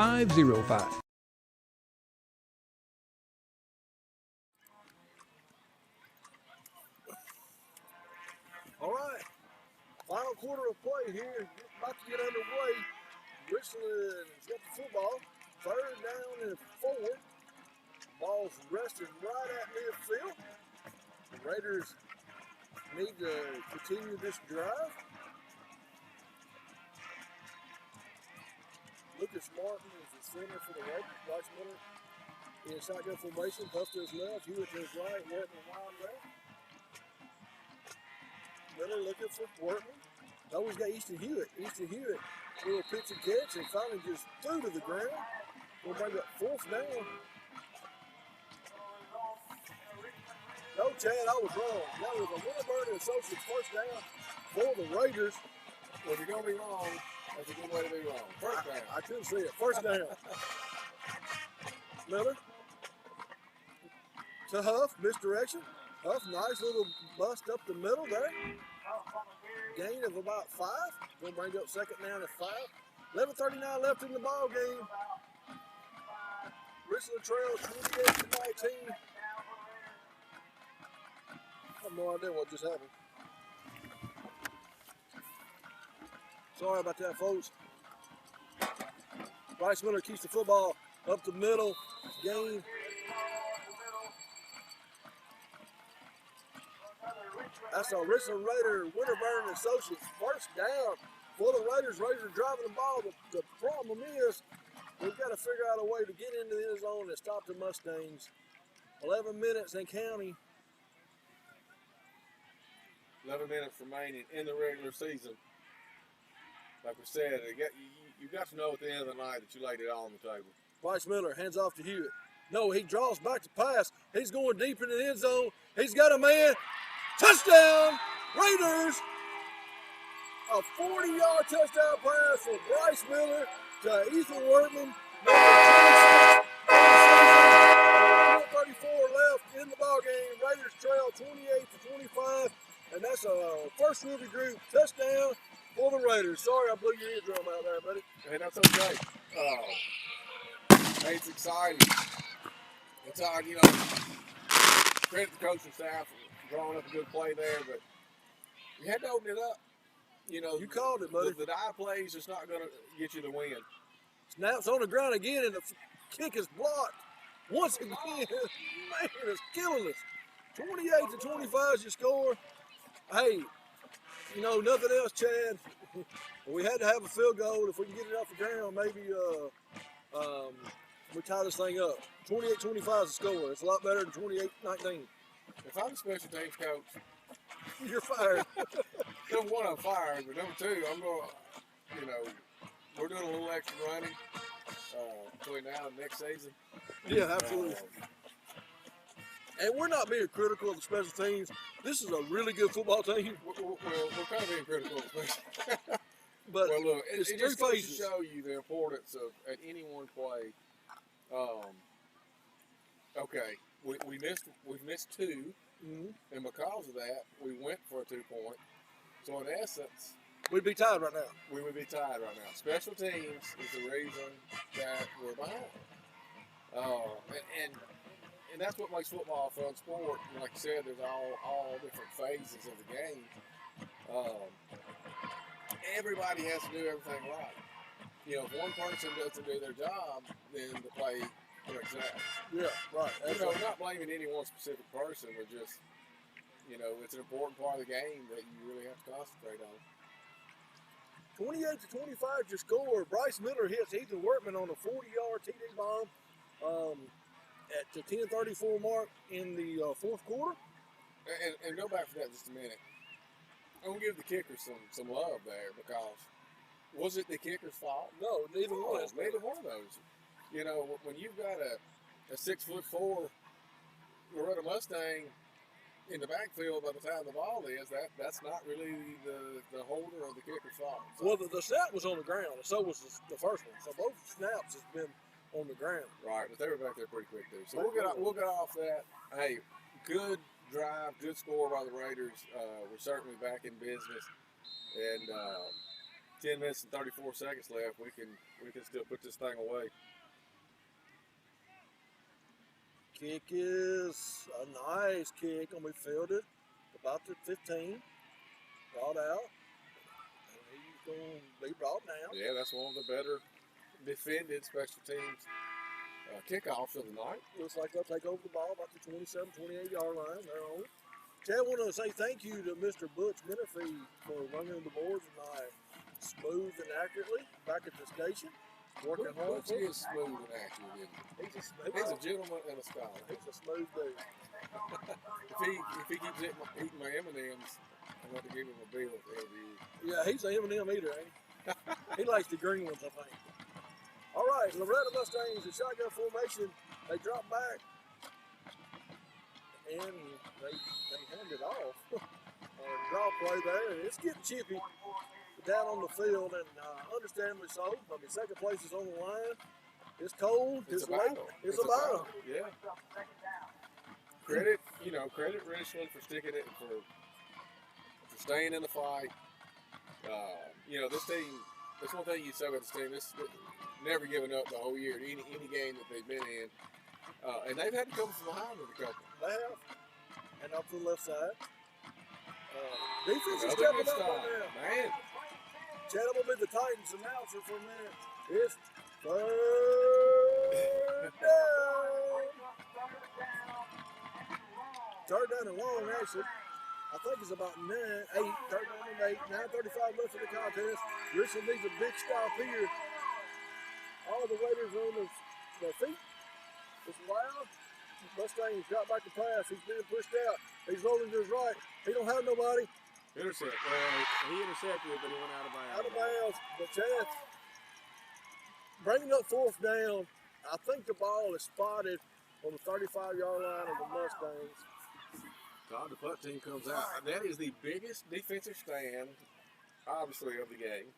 All right, final quarter of play here, about to get underway. Richland's got the football, third down and 4. Ball's rested right at midfield. The Raiders need to continue this drive. Lucas Martin is the center for the Raiders. Bryce Miller in shotgun formation, Huff to his left, Hewitt to his right, Wortman wide left. Miller looking for Wortman. Always got Easton Hewitt. Little pitch and catch, and finally just threw to the ground. We'll bring up 4th down. No, Chad, I was wrong. That was a Winterburn and Associates first down for the Raiders. Well, if you're going to be wrong, that's a good way to be wrong. First down. I couldn't see it. First down. Miller to Huff, misdirection. Huff, nice little bust up the middle there. Gain of about 5. Going to bring up second down at 5. 11:39 left in the ball game. Richland trails 28-19. I have no idea what just happened. Sorry about that, folks. Bryce Miller keeps the football up the middle. Gain. That's a Richland Raider Winterburn Associates first down for the Raiders. Raiders driving the ball. The problem is we've got to figure out a way to get into the end zone and stop the Mustangs. 11 minutes and counting. 11 minutes remaining in the regular season. Like we said, you got to know at the end of the night that you laid it all on the table. Bryce Miller hands off to Hewitt. No, he draws back to pass. He's going deep in the end zone. He's got a man. Touchdown, Raiders! A 40-yard touchdown pass from Bryce Miller to Ethan Wortman. Number 34 left in the ballgame. Raiders trail 28-25, and that's a first rookie group touchdown for the Raiders. Sorry, I blew your eardrum out there, buddy. Hey, that's okay. Hey, it's exciting. It's hard, you know. Credit the coaching staff for drawing up a good play there, but you had to open it up. You know, you called it, buddy. The die plays is not going to get you the win. Snaps on the ground again, and the kick is blocked. Once again, man, it's killing us. 28-25 is your score. Hey, you know, nothing else, Chad. We had to have a field goal. If we can get it off the ground, maybe we tie this thing up. 28-25 is the score. It's a lot better than 28-19. If I'm the special teams coach, you're fired. Number one, I'm fired, but number two, I'm going to, we're doing a little extra running between now and next season. Yeah, absolutely. And we're not being critical of the special teams. This is a really good football team. We're kind of being critical of the special teams. But well, look, it just goes to phases. show you the importance of at any one play. Okay, we've missed two, and because of that, we went for a 2-point. So in essence, we'd be tied right now. We would be tied right now. Special teams is the reason that we're behind, and that's what makes football a fun sport. And like you said, there's all different phases of the game. Everybody has to do everything right. If one person doesn't do their job, then the play breaks out. Yeah, right. Not blaming any one specific person, but just, it's an important part of the game that you really have to concentrate on. 28-25 your score. Bryce Miller hits Ethan Workman on a 40-yard TD bomb at the 10:34 mark in the fourth quarter. And go back for that just a minute. I'm going to give the kicker some love there because was it the kicker's fault? No, neither one. Neither one of those. When you've got a 6'4" Loretto Mustang in the backfield by the time the ball is, that's not really the holder or the kicker's fault. So, well, the snap was on the ground, and so was the first one. So both snaps has been on the ground. Right, but they were back there pretty quick too. So we'll get off that. Hey, good drive, good score by the Raiders. We're certainly back in business, and 10 minutes and 34 seconds left. We can still put this thing away. Kick is a nice kick, and we fielded about the 15. Brought out, and he's going to be brought down. Yeah, that's one of the better defended special teams kickoffs of the night. Looks like they'll take over the ball about the 27, 28-yard line. They're on it. Chad, I want to say thank you to Mr. Butch Menifee for running the boards tonight smooth and accurately back at the station. Working hard. Butch is smooth and accurate, isn't he? He's a gentleman and a scholar. He's a smooth dude. if he keeps eating my M&Ms, I'm going to give him a bill every year. Yeah, he's an M&M eater, ain't he? He likes the green ones, I think. All right, Loretto Mustangs in shotgun formation. They drop back, and they hand it off. Draw play there, and it's getting chippy down on the field, and understandably so. I mean, second place is on the line. It's cold. It's late. It's a battle. Yeah. Credit Richland for sticking it, for staying in the fight. This team. That's one thing you say about this team. This never giving up the whole year, any game that they've been in, and they've had to come from behind with a couple. They have, and up to the left side. Defense is stepping up on there. Man. Chad, I'm going to be the Titans announcer for a minute. It's third down. Third down and long, actually. I think it's about 8, third down and 8, 9:35 left in the contest. Richland needs a big stop here. All the Raiders are on their feet. It's loud. Mustangs got back to pass. He's being pushed out. He's rolling to his right. He don't have nobody. Intercept. He intercepted, but he went out of bounds. Out of bounds. But Chad, bringing up fourth down, I think the ball is spotted on the 35-yard line of the Mustangs. Todd, the punt team comes out. That is the biggest defensive stand, obviously, of the game.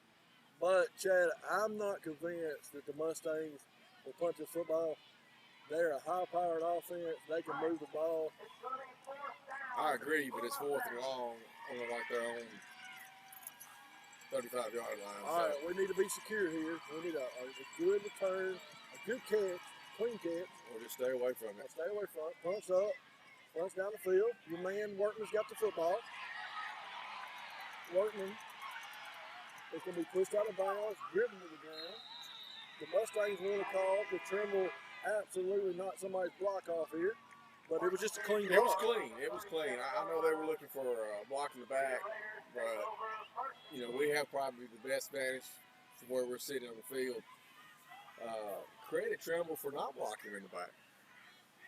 But, Chad, I'm not convinced that the Mustangs will punt this football. They're a high-powered offense. They can move the ball. I agree, but it's fourth and long on their own 35-yard line. All right, we need to be secure here. We need a good return, a good catch, clean catch. Or just stay away from it. Stay away from it. Punts up. Punts down the field. Your man Workman's got the football. Workman is going to be pushed out of bounds, driven to the ground. The Mustangs want to call the Trimble absolutely not somebody's block off here, but it was just a clean block. It was clean. I know they were looking for a block in the back, but you know, we have probably the best vantage from where we're sitting on the field. Credit Trumbull for not blocking in the back.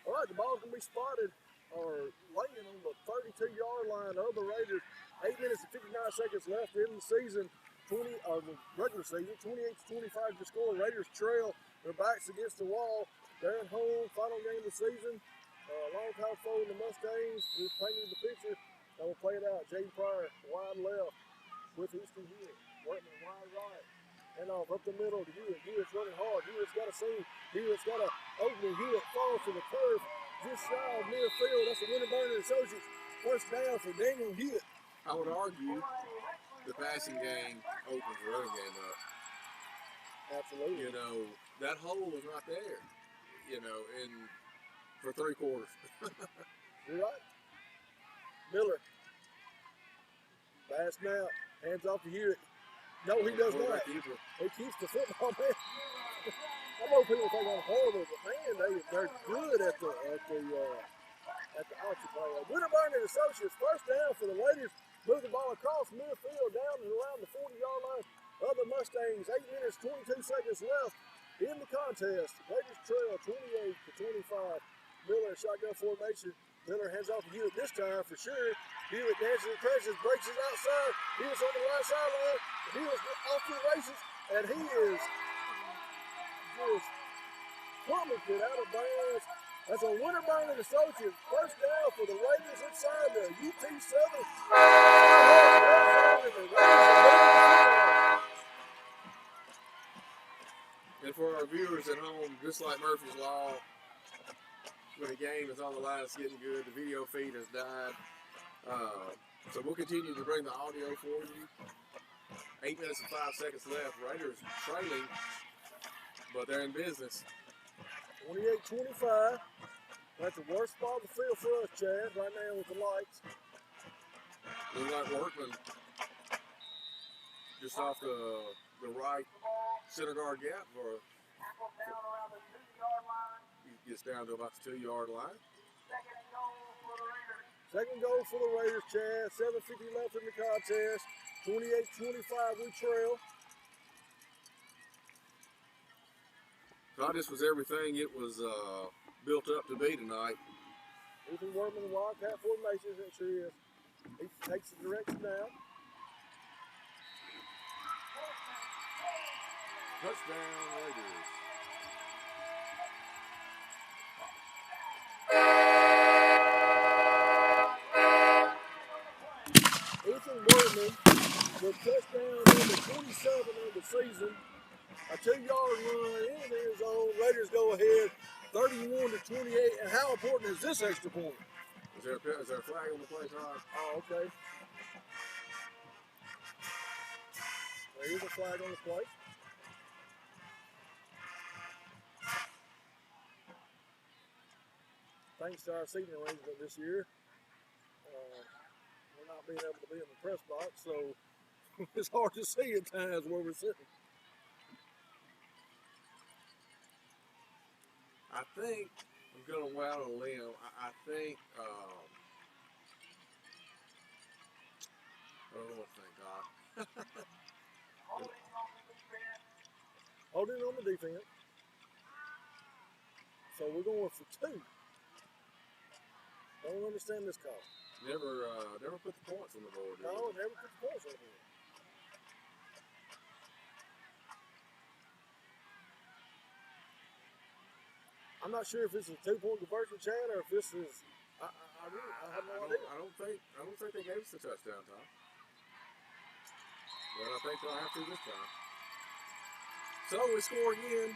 All right, the ball's going to be spotted or laying on the 32-yard line of the Raiders. 8 minutes and 59 seconds left in the season, the regular season, 28-25 to score. Raiders trail. Their backs against the wall. They're at home, final game of the season. Long time foe in the Mustangs. We've painted the picture. Now we'll play it out. Jaden Pryor, wide left with Easton Hewitt. Workman wide right. And off up the middle to Hewitt. Hewitt's running hard. Hewitt's got a seam. Hewitt's got an opening. Hewitt falls to the turf just shy of near field. That's a Winterburn Associates. First down for Daniel Hewitt. I would argue the passing game opens the running game up. Absolutely. You know, that hole is not there, you know, for 3 quarters. You're right. Miller. Pass now. Hands off to Hewitt. No, he does not. He keeps the football, man. I know people think I'm horrible, but man, they're good at the occupy. Winterburn and Associates, first down for the ladies. Move the ball across midfield down and around the 40-yard line of the Mustangs. 8 minutes, 22 seconds left in the contest. Raiders trail 28-25. Miller shotgun formation. Miller hands off to Hewitt this time for sure. Hewitt dances and crashes, breaks his outside. Hewitt's on the right sideline. Hewitt's off to the races, and he is just plummeted out of bounds. That's a Winterburn and Associates. First down for the Raiders inside the UT Southern. And for our viewers at home, just like Murphy's Law, when a game is on the line, it's getting good. The video feed has died. So we'll continue to bring the audio for you. 8 minutes and 5 seconds left. Raiders trailing, but they're in business. 28-25. That's the worst spot of the field for us, Chad, right now with the lights. Looks like Workman just off the right center guard gap. He gets down to about the 2-yard line. Second goal for the Raiders, Chad. 7:50 left in the contest. 28-25, we trail. Thought this was everything it was built up to be tonight. Ethan Workman, the Wildcat formation, it sure is. He takes the direction now. Touchdown, Raiders. Ethan Workman with touchdown number 27 of the season. A 2-yard run in the end zone. Raiders go ahead 31-28. And how important is this extra point? Is there a flag on the play, Todd? Oh, okay. There is a flag on the play. Thanks to our seating arrangement this year, we're not being able to be in the press box, so it's hard to see at times where we're sitting. I think I'm going to go out on a limb. I think, I don't know what to think, Doc. Holding on the defense. So we're going for 2. Don't understand this call. Never put the points on the board. No, never put the points on the board. I'm not sure if this is a 2-point conversion, Chad, or if this is. I have no idea. I don't think they gave us the touchdown, Tom. But I think they'll have to this time. So we score again.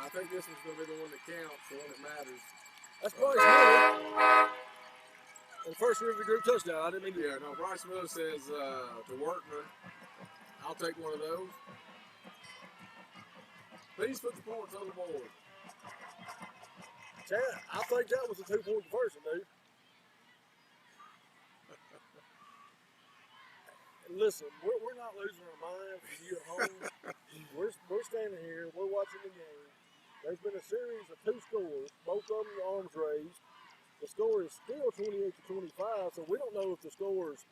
I think this one's going to be the one that counts, the one that matters. That's Bryce Miller. And first River Group touchdown. I didn't mean to. Yeah, no, Bryce Miller says to Workman, I'll take one of those. Please put the points on the board. Chad, I think that was a 2-point conversion, dude. Listen, we're not losing our minds for you at home. we're standing here, we're watching the game. There's been a series of 2 scores, both of them arms raised. The score is still 28-25, so we don't know if the score is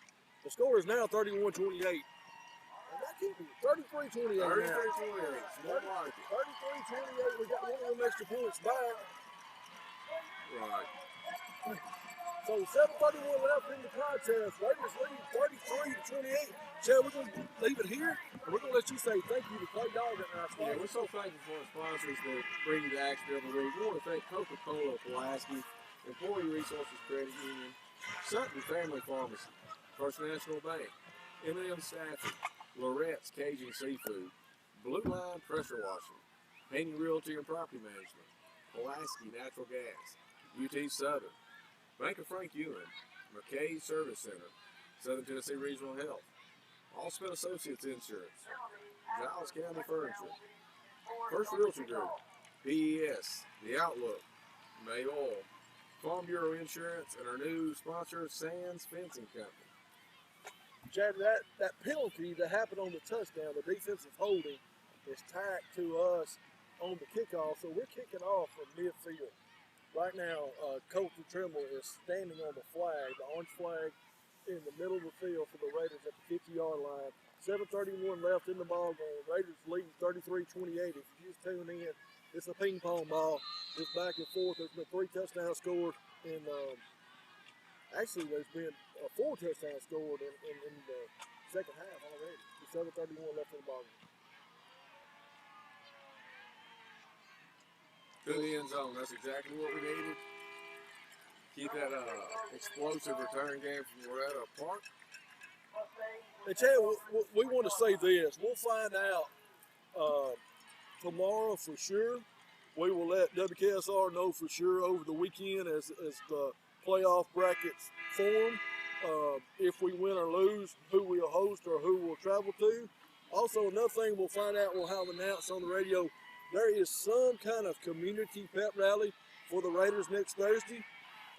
The score is now 31-28. 33-28 now. 33-28. More like it. 33-28. We got one of them extra points back. Right. So 7:31 left in the contest. Raiders lead 33-28. Chad, we're going to leave it here, and we're going to let you say thank you to Clay Dog at Nice. Yeah, we're so thankful for our sponsors that bring you the action every week. We want to thank Coca-Cola Pulaski, Employee Resources Credit Union, Sutton Family Pharmacy, First National Bank, M&M Staffing, Loretto's Cajun Seafood, Blue Line Pressure Washing, Haney Realty and Property Management, Pulaski Natural Gas, UT Southern, Bank of Frank Ewing, McKay Service Center, Southern Tennessee Regional Health, Allspin Associates Insurance, Giles County Furniture, First Realty Group, BES, The Outlook, May Oil, Farm Bureau Insurance, and our new sponsor, Sands Fencing Company. Chad, that penalty that happened on the touchdown, the defensive holding, is tacked to us on the kickoff, so we're kicking off from midfield. Right now, Colton Trimble is standing on the flag, the orange flag, in the middle of the field for the Raiders at the 50-yard line. 7:31 left in the ball game. Raiders lead 33-28. If you just tune in, it's a ping pong ball. It's back and forth. There's been 3 touchdowns scored, and actually there's been 4 touchdowns scored in the second half already. It's 7:31 left in the ball game. To the end zone. That's exactly what we needed. Keep that explosive return game from Loretto apart. And Chad, we want to say this. We'll find out tomorrow for sure. We will let WKSR know for sure over the weekend as the playoff brackets form. If we win or lose, who we'll host or who we'll travel to. Also, another thing we'll find out, we'll have announced on the radio, there is some kind of community pep rally for the Raiders next Thursday.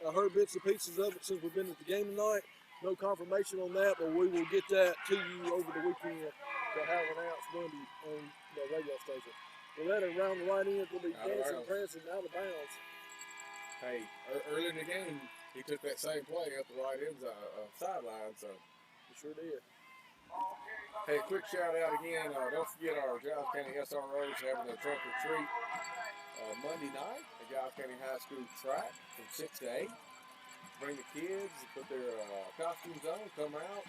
I heard bits and pieces of it since we've been at the game tonight. No confirmation on that, but we will get that to you over the weekend to have announced Monday on the radio station. We'll let it around the right end. We'll be dancing, prancing out of bounds. Hey, early in the game, he took that same play up the right end sideline, so he sure did. Hey, a quick shout out again. Don't forget our Giles County SROs having a trunk or treat Monday night at Giles County High School track from 6 to 8. Bring the kids, put their costumes on, come out,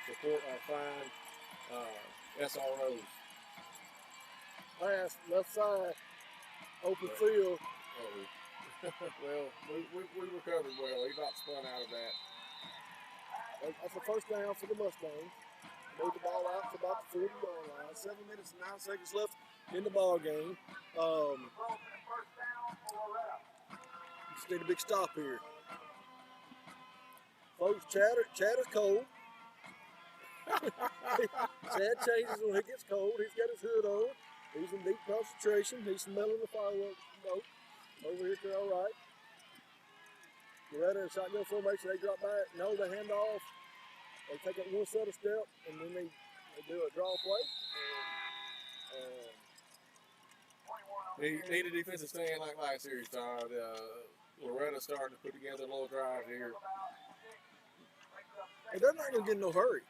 support our fine SROs. Pass, left side, open field. Well, we recovered well. He about spun out of that. That's the first down for the Mustangs. Move the ball out to about the 40-yard line. 7 minutes and 9 seconds left in the ball game. Just need a big stop here. Folks, Chad is cold. Chad changes when it gets cold. He's got his hood on. He's in deep concentration. He's smelling the fireworks smoke. Over here to our right. Loretto in shotgun formation. They drop back. No, they hand off. They take up one set of step, and then they do a draw play. Need a defensive stand like last year, Todd. Loretto starting to put together a little drive here. And they're not going to get in no hurry.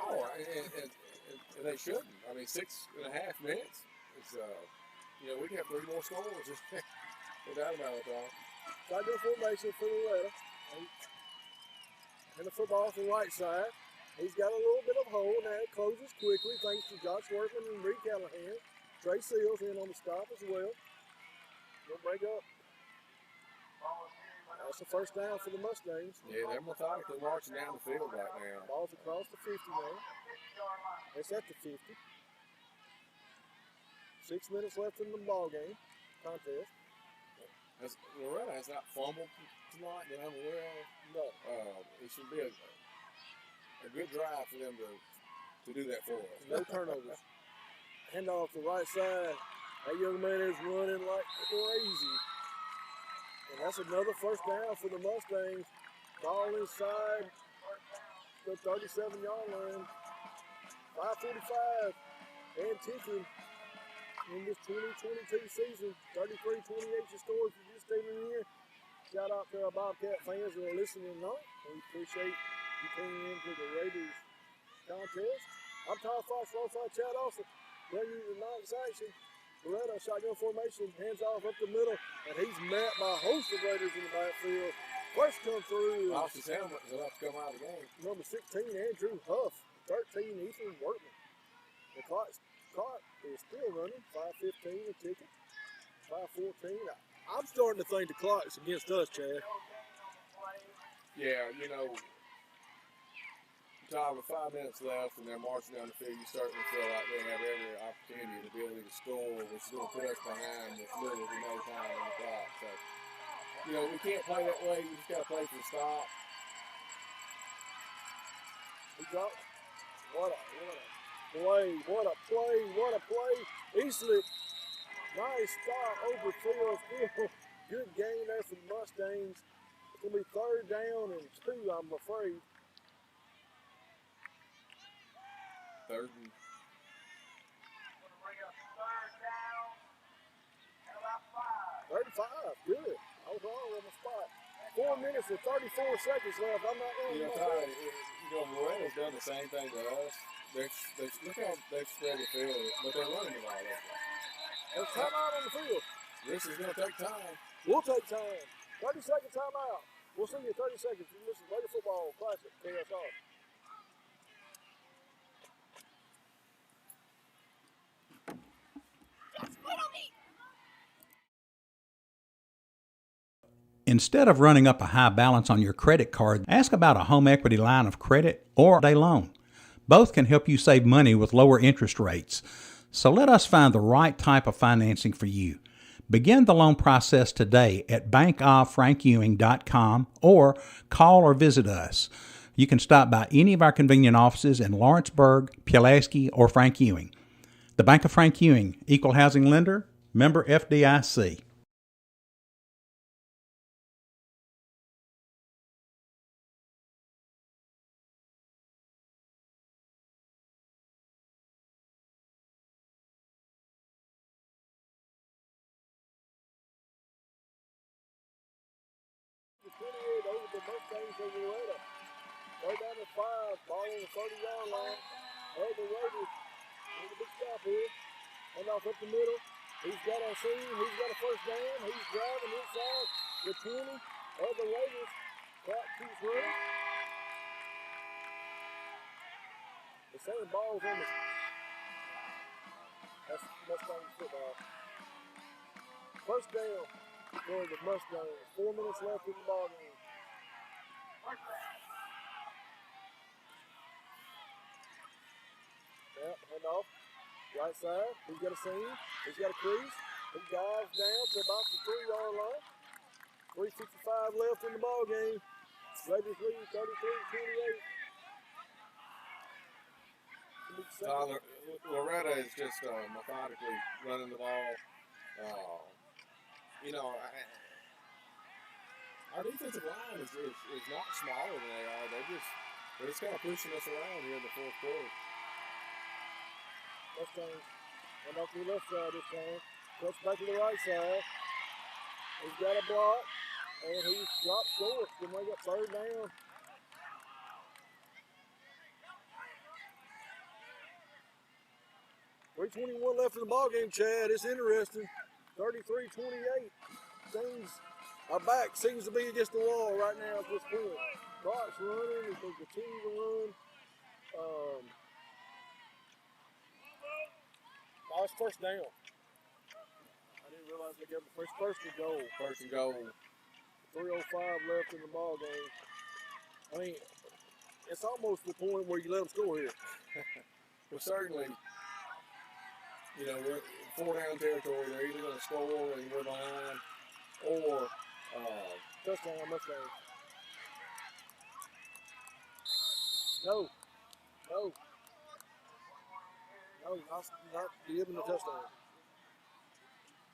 Oh, and they shouldn't. I mean, 6.5 minutes. It's we can have 3 more scores. No doubt about it, Todd. Shotgun formation for Loretto. And the football from the right side. He's got a little bit of hole. Now it closes quickly thanks to Josh Workman and Reed Callahan. Trey Seals in on the stop as well. They'll break up. That's the first down for the Mustangs. Yeah, they're methodically marching down the field right now. Ball's across the 50 now. It's at the 50. 6 minutes left in the ball game contest. Loretto has not fumbled tonight that I'm aware of. No. It should be a good drive for them to do that for us. No turnovers. Hand off the right side. That young man is running like crazy. And that's another first down for the Mustangs. Ball inside the 37-yard line. 5:45 and ticking in this 2022 season. 33-28 your score if you're just tuning in. Shout out to our Bobcat fans who are listening tonight. We appreciate You tune into the Raiders contest. I'm Todd Fox, alongside Chad Austin, bringing you tonight's action. Loretto, shotgun formation, hands off up the middle, and he's met by a host of Raiders in the backfield. First come through. Lost his helmet, he'll have to come out of the game. Number 16, Andrew Huff. 13, Ethan Workman. The clock is still running. 5:15 a ticket. 5:14. I'm starting to think the clock's against us, Chad. Yeah, you know, Todd, with 5 minutes left and they're marching down the field, you certainly feel like they have every opportunity to be able to score, which is going to put us behind with little to no time on the clock. So, you know, we can't play that way. We just got to play for the stop. He dropped. What a play. Easley, nice stop over field. Still good game there for the Mustangs. It's going to be 3rd down and 2, I'm afraid. 3rd and 35, good. I was wrong on the spot. 4 minutes and 34 seconds left. I'm not going to Todd, Loretto's done the same thing to us. Look how they've spread the field, but they're running the ball. There's timeout on the field. This is going to take time. We'll take time. 30-second timeout. We'll see you in 30 seconds. You listen to Raider Football Classic, KSR. Instead of running up a high balance on your credit card, ask about a home equity line of credit or a loan. Both can help you save money with lower interest rates. So let us find the right type of financing for you. Begin the loan process today at bankoffrankewing.com or call or visit us. You can stop by any of our convenient offices in Lawrenceburg, Pulaski, or Frank Ewing. The Bank of Frank Ewing, Equal Housing Lender, member FDIC. Over the Mustangs of Loretto. Right down to 5, ball on the 30-yard line. Over the Raiders. There's a big stop here. Hand off up the middle. He's got a seam. He's got a first down. He's driving inside the 20 of the Raiders. Clock keeps running. The same ball's on the. That's Mustangs football. First down for the Mustangs. 4 minutes left in the ball game. Yep, hand off. Right side. He's got a seam. He's got a crease. He dives down to about the 3-yard line. 3:55 left in the ball game. Raiders lead 33-28. Loretto is just methodically running the ball. Our defensive line is not smaller than they are. They're just kind of pushing us around here in the 4th quarter. Mustangs went off to the left side this time. Cuts back to the right side. He's got a block, and he's dropped short. Then they got 3rd down. .321 left in the ball game, Chad. It's interesting. 33-28. Things our back seems to be against the wall right now at this point. Clock's running. If they continue to run. It's first down. I didn't realize they gave the first and goal. 1st and goal. 3:05 left in the ball game. I mean, it's almost the point where you let them score here. Well, certainly, we're 4-down territory. They're either going to score and we're behind, or touchdown Mustangs. No, not giving the touchdown.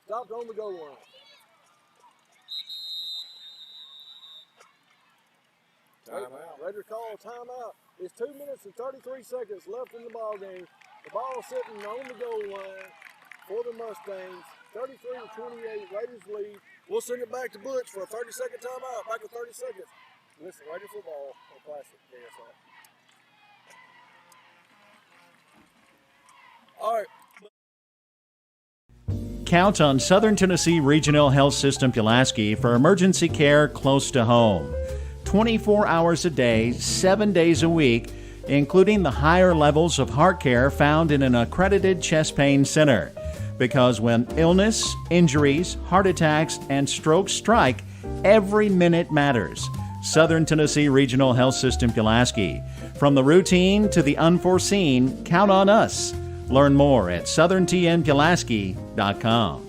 Stopped on the goal line. Timeout. Raiders call timeout. It's 2 minutes and 33 seconds left in the ball game. The ball sitting on the goal line for the Mustangs. 33-28, Raiders lead. We'll send it back to Butch for a 30-second timeout. Back in 30 seconds. Listen, Raider football on Classic KSR. All right. Count on Southern Tennessee Regional Health System Pulaski for emergency care close to home. 24 hours a day, 7 days a week, including the higher levels of heart care found in an accredited chest pain center. Because when illness, injuries, heart attacks, and strokes strike, every minute matters. Southern Tennessee Regional Health System Pulaski. From the routine to the unforeseen, count on us. Learn more at southerntnpulaski.com.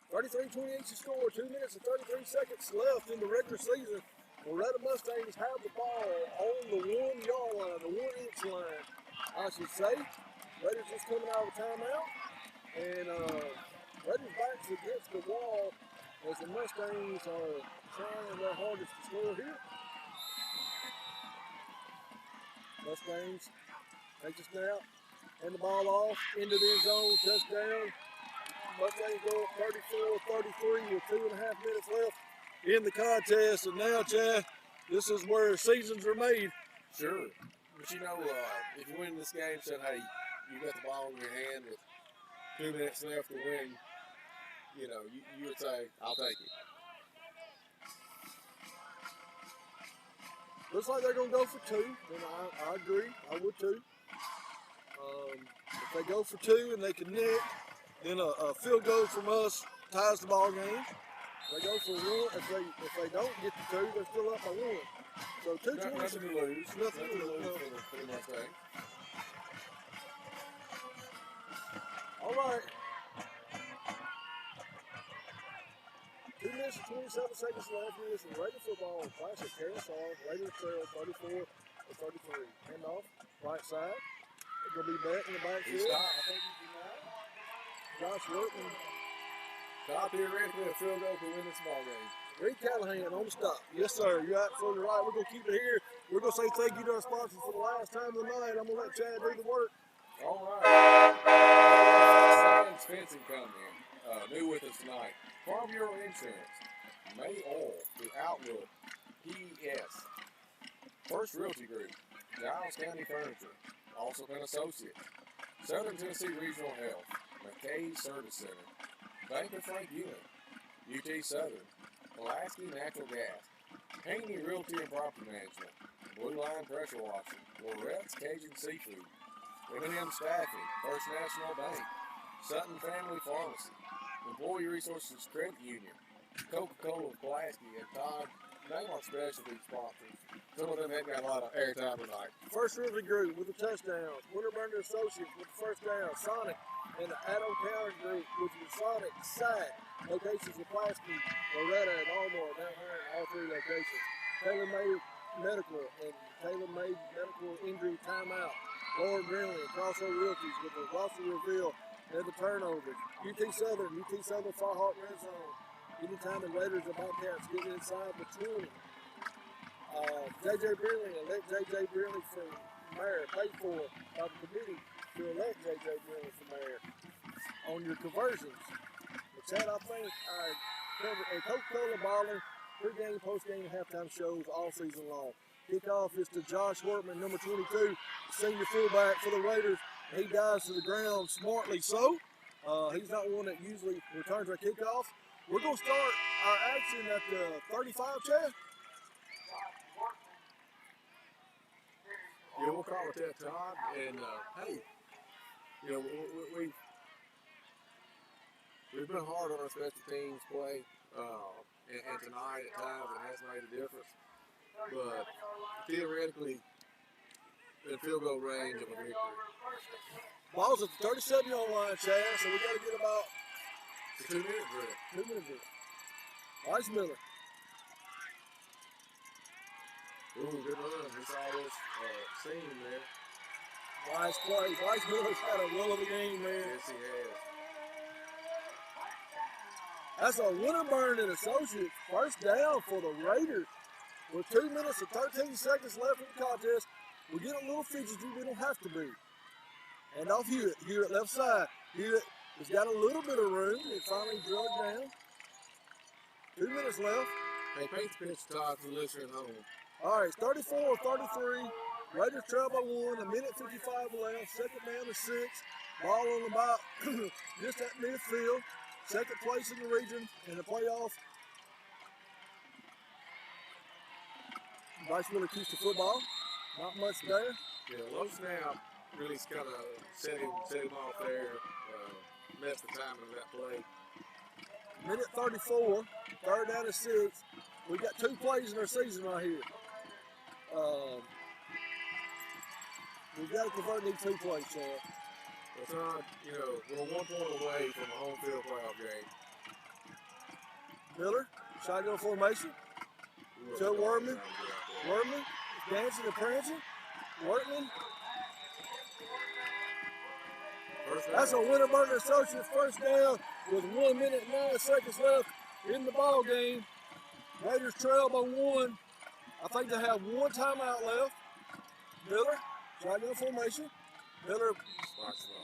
33-28 to score. 2 minutes and 33 seconds left in the regular season. Loretto Mustangs have the ball on the 1 yard line, the 1 inch line, I should say. Raiders just coming out of a timeout. And Raiders backs against the wall as the Mustangs are trying their hardest to score here. Mustangs take the snap and the ball off into the end zone, touchdown. Mustangs go up 34-33 with 2.5 minutes left in the contest. And now, Chad, this is where seasons are made. Sure. But you know, if you win this game, said, hey, you got the ball in your hand with 2 minutes left to win, you know, you would say, I'll take it. Looks like they're going to go for 2, and I agree. I would too. If they go for 2 and they connect, then a field goal from us ties the ball game. They go for 1. If they don't get the 2, they're still up by 1. So 2 Nothing to lose. Nothing to lose for the Mustangs. All right. 2 minutes and 27 seconds left. You're listening to Raider football on Classic KSR. Raiders trail 34-33. Hand off, right side. It's going to be back in the backfield. I think he's denied. Josh Workman. Top theoretically a field goal to win this ball game. Reed Callahan on the stop. Yes, sir. You're absolutely right. We're going to keep it here. We're going to say thank you to our sponsors for the last time of the night. I'm going to let Chad do the work. All right. Sands Fencing Company. New with us tonight. Farm Bureau Insurance. May Oil. The Outlook. PES. First Realty Group. Giles County Furniture. Also been associate. Southern Tennessee Regional Health. McKay Service Center. Bank of Frank Ewing. UT Southern. Pulaski Natural Gas. Haney Realty and Property Management. Blue Line Pressure Washing. Loretto's Cajun Seafood. M&M Staffing. First National Bank. Sutton Family Pharmacy. Employee Resources Credit Union. Coca-Cola Pulaski and Todd name our specialty sponsors. Some of them haven't got a lot of airtime tonight. First Realty Group with the touchdowns. Winterburner Associates with the first down. Sonic and the Addo County Group with the Sonic SAC. Locations in Pulaski, Loretto, and Almore down here in all 3 locations. Tailor-Made Medical and Tailor-Made Medical Injury Timeout. Lord Greenley and Crossroad Realties with the roster reveal and the turnovers. UT Southern Far Hawk Red Zone. Anytime the Raiders or Bobcats get inside the 20. J.J. Brearley and let J.J. Brearley for mayor. Paid for by the committee to elect J.J. Brearley for mayor. On your conversions. But Chad, I think I covered a Coca-Cola bottling, pre-game, post-game, and halftime shows all season long. Kickoff is to Josh Workman, number 22, senior fullback for the Raiders. He dives to the ground smartly so. He's not one that usually returns our kickoff. We're going to start our action at the 35, Chad. Yeah, we'll call it that, Todd. And, hey, you know, we've been hard on our special teams play. And tonight at times it has made a difference. But theoretically, in field goal range of a victory. Ball's at the 37-yard line, Chad, so we got to get about it's a 2-minute drill. 2-minute drill. Rice Miller. Ooh, good run. He saw this seam there. Nice play. Rice Miller's had a will of a game, man. Yes, he has. That's a Winterburn and Associates first down for the Raiders. With 2 minutes and 13 seconds left in the contest, we're getting a little fidgety. We don't have to be. And off Hewitt. Hewitt left side. Hewitt has got a little bit of room. It finally drilled down. 2 minutes left. Hey, paint the picture, Todd, for the listener at home. All right, it's 34-33. Raiders trail by 1, 1:55 left. Second down to 6. Ball on about just at midfield. Second place in the region in the playoff. Bryce Miller keeps the football. Not much there. Yeah, low snap really kind of set him off there. Messed the timing of that play. Minute 34, third down to 6. We've got 2 plays in our season right here. We've got to convert these 2 plays, Chad. It's not, we're 1 point away from a home field playoff game. Miller, shotgun formation. To Wortman. Wortman, dancing and prancing. Wortman. That's a Winterburger Associates first down with 1 minute and 9 seconds left in the ball game. Raiders trail by 1. I think they have 1 timeout left. Miller, shotgun formation. Miller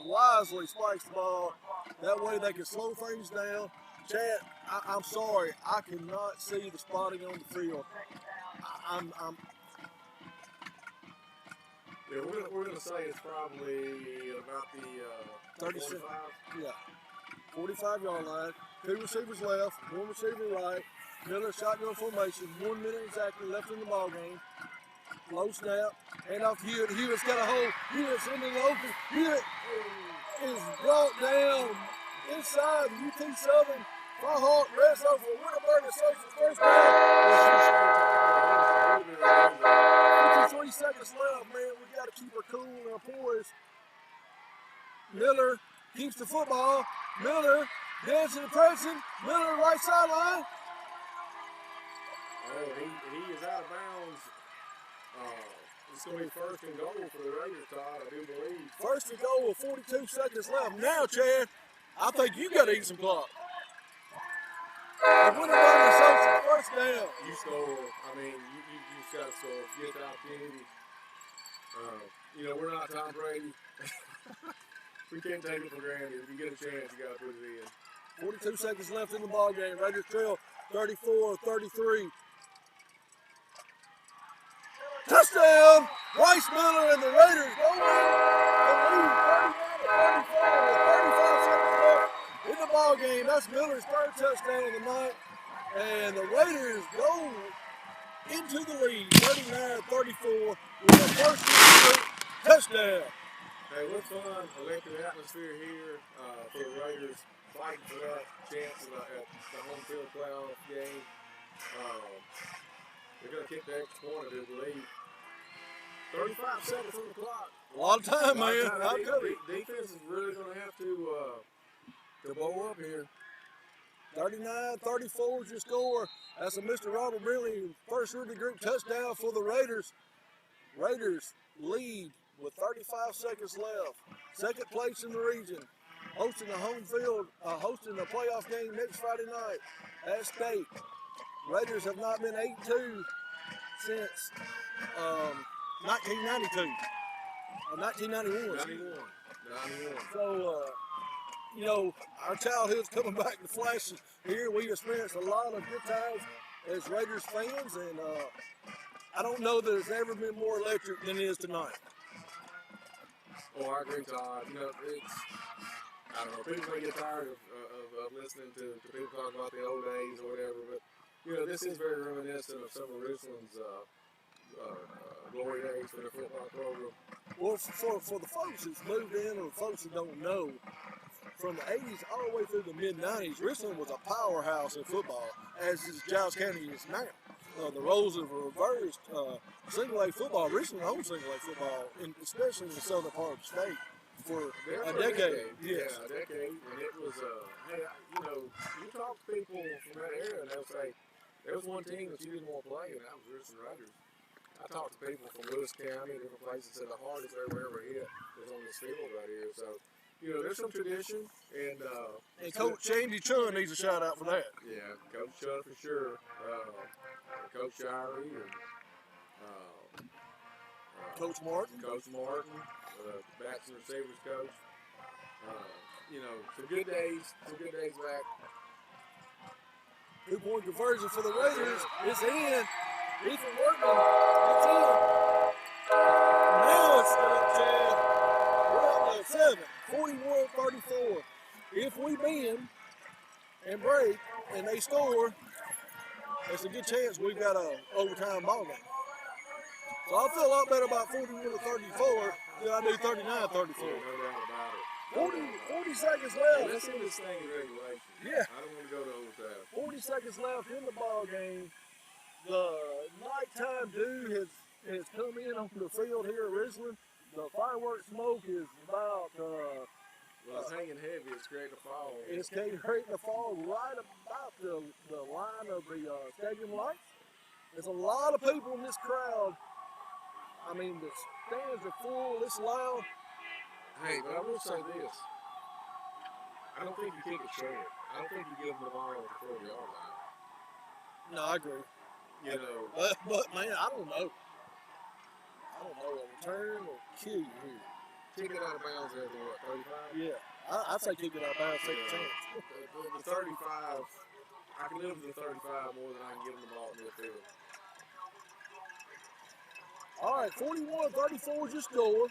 wisely spikes the ball. That way they can slow things down. Chad, I'm sorry, I cannot see the spotting on the field. Yeah, we're gonna say it's probably about the 36. 45. Yeah, 45-yard line. 2 receivers left, 1 receiver right. Miller shotgun formation. 1 minute exactly left in the ball game. Low snap. Hand off to Hewitt. Hewitt's got a hold. Hewitt's into the open. Hewitt is brought down inside UT Southern. Fahawk rests over Winterburg Associates first down. 53 seconds left, man. We got to keep our cool and our poise. Miller keeps the football. Miller dancing and prancing. Miller right sideline. Oh, he is out of bounds. It's going to be first and goal for the Raiders, Todd, I do believe. First and goal with 42 seconds left. Now, Chad, I think you got to eat some clock. Winterburg Associates first down. You score. I mean, you just got to score. If you get the opportunity. We're not Tom Brady. We can't take it for granted. If you get a chance, you got to put it in. 42 seconds left in the ball game. Raiders trail 34-33. Touchdown! Bryce Miller and the Raiders go in and lead 39-34 with 35 seconds left in the ball game. That's Miller's third touchdown of the night. And the Raiders go into the lead, 39-34 with the first touchdown. Hey, what fun, electric atmosphere here for the Raiders, fighting for that chance at the home field playoff game. They're going to kick the extra point, I do believe. 35 seconds on the clock. A lot of time, man. Defense is really going to have to blow up here. 39-34 is your score. That's a Mr. Robert Brinley first rookie group touchdown for the Raiders. Raiders lead with 35 seconds left. Second place in the region. Hosting the home field, hosting the playoff game next Friday night at State. Raiders have not been 8-2 since 1992. 1991. 91. So, our childhood's coming back to flash here. We've experienced a lot of good times as Raiders fans, and I don't know that it's ever been more electric than it is tonight. Oh, I agree, Todd. I don't know, people may get tired of listening to people talk about the old days or whatever, but, this is very reminiscent of some of Richland's glory days for their football program. Well, for the folks that's moved in or folks that don't know, from the 80s all the way through the mid-90s, Richland was a powerhouse in football, as is Giles County is now. The roles have reversed. Single-A football, Richland owns single-A football, especially in the southern part of the state, for a decade. Yes. Yeah, a decade. And it was, you talk to people from that area and they'll say, there was one team that you didn't want to play, and that was Richland Raiders. I talked to people from Lewis County, different places, said the hardest they were ever hit was on this field right here. So, there's some tradition, and Coach Andy Chun needs a shout out for that. Yeah, Coach Chun for sure. Coach Shirey and Coach Martin. Coach Martin, backs and receivers coach. Some good days back. 2-point conversion for the Raiders. It's in. Ethan Workman. It's in. Now it's set up, Chad. We're up to 7. 41-34. If we bend and break and they score, it's a good chance we've got an overtime ball game. So I feel a lot better about 41-34 than I do 39-34. 40 seconds left. Let's end this thing in regulation. Yeah. I don't want to go to overtime. 40 seconds left in the ball game. The nighttime dew has come in onto the field here at Richland. The fireworks smoke is about Well, it's hanging heavy. It's creating a fall. it's creating a fall right about the line of the stadium lights. There's a lot of people in this crowd. I mean, the stands are full. It's loud. Hey, but I will say this. I don't think you kick it short. I don't think you give them the ball at the 40-yard line. No, I agree. You know. But man, I don't know. A return will kill you here. Kick it out of bounds at the what, 35? Yeah. I'd say kick it out of bounds, take a chance. The 35, I can live with the 35 more than I can give them the ball in midfield. All right, 41-34 is your score.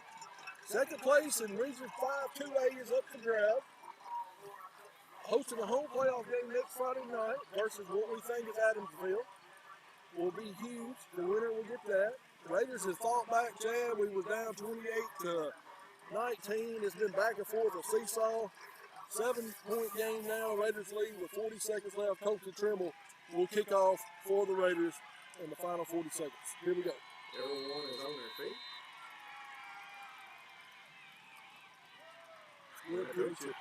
Second place in Region 5 2A is up for grabs. Hosting a home playoff game next Friday night versus what we think is Adamsville will be huge. The winner will get that. The Raiders have fought back, Chad. We was down 28-19. It's been back and forth, a seesaw. 7-point game now. Raiders lead with 40 seconds left. Coach Trimble will kick off for the Raiders in the final 40 seconds. Here we go. Everyone is on their feet. Good picture.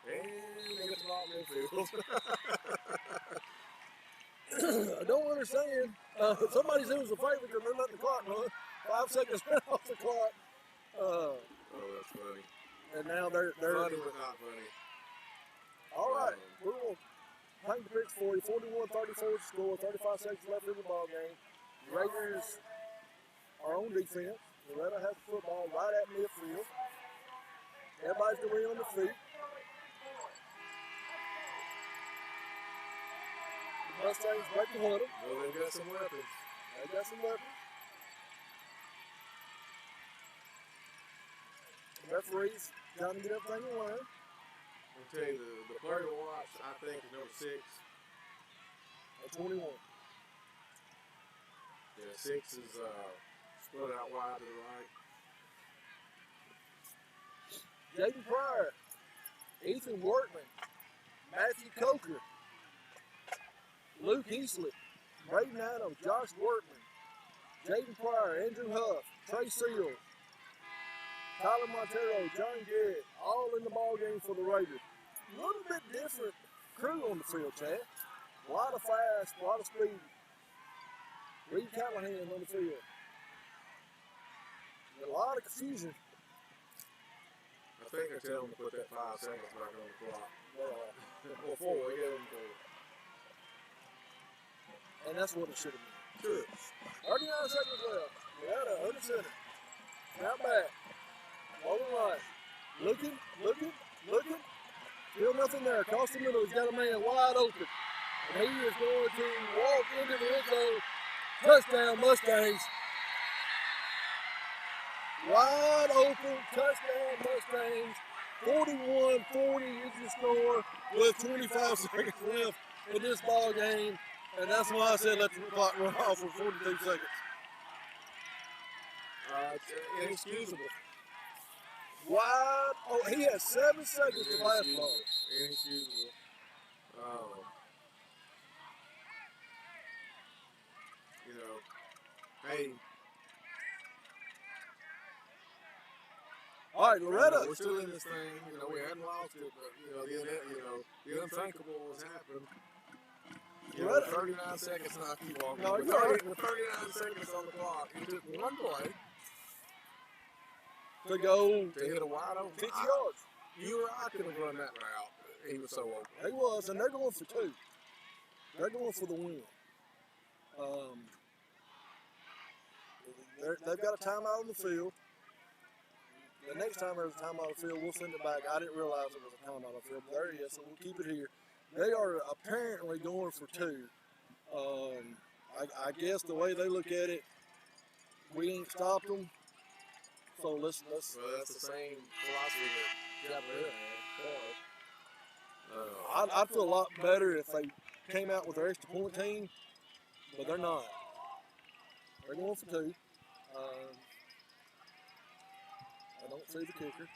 And they get the ball in midfield. I don't understand. Somebody's doing us a favor because they're letting the clock run. 5 seconds off the clock. Oh, that's funny. And now they're funny but not funny. All right, we're going to paint the picture for you. 41-34 score, 35 seconds left in the ball game. Raiders are on defense. Loretto has the football right at midfield. Everybody's going to be on their feet. The Mustangs break the huddle. Well, they've got some weapons. They got some weapons. Referees trying to get everything in line. I'll tell you, the player to watch, I think, is number 6. At 21. Yeah, 6 is split out wide to the right. Jaden Pryor, Ethan Workman, Matthew Coker, Luke Easley, Braden Adams, Josh Workman, Jaden Pryor, Andrew Huff, Trey Seals, Tyler Montero, John Garrett, all in the ball game for the Raiders. A little bit different crew on the field, Chad. A lot of fast, a lot of speed. Reed Callahan on the field. A lot of confusion. I think I tell them to put that 5 seconds back on the clock. Or 4, we gave them 4. And that's what it should have been. Sure. 39 seconds left. We're at 100 center. Now back. Rolling right. Looking. Still nothing there. Across the middle, he's got a man wide open. And he is going to walk into the end zone. Touchdown, Mustangs. Wide open, touchdown, Mustangs. 41-40 is the score with 25 seconds left in this ball game. And that's why I said let the clock run off for 42 seconds. It's inexcusable. Wide. Oh, he has 7 seconds to pass the ball. Inexcusable. You know, hey. All right, Loretto. We're still in this thing. You know, we hadn't lost it, but the unthinkable has happened. You know, 39 seconds, and I keep walking. No, with 39 seconds on the clock, it took one play to go to hit a wide open 50 yards. You or I could have run that route. He was so open. He was, and they're going for 2. They're going for the win. They've got a timeout on the field. The next time there's a timeout on the field, we'll send it back. I didn't realize it was a timeout on the field, but there it is, so we'll keep it here. They are apparently going for 2. I guess the way they look at it, we ain't stopped them. So let's. Well, that's the same philosophy that Gabrielle had. I'd feel a lot better if they came out with their extra point team, but they're not. They're going for 2. I don't see the kicker.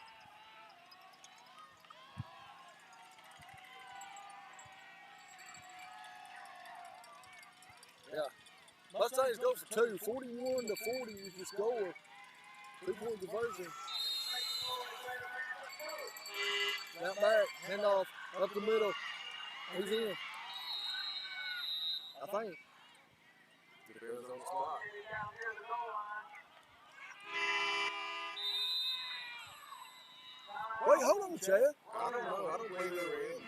Yeah. Mustangs go for 2. 41-40 is the score. 2-point conversion. Snap back, handoff, up the middle. He's in. I think. Depends on the spot. Wait, hold on, Chad. I don't know. I don't believe they were in.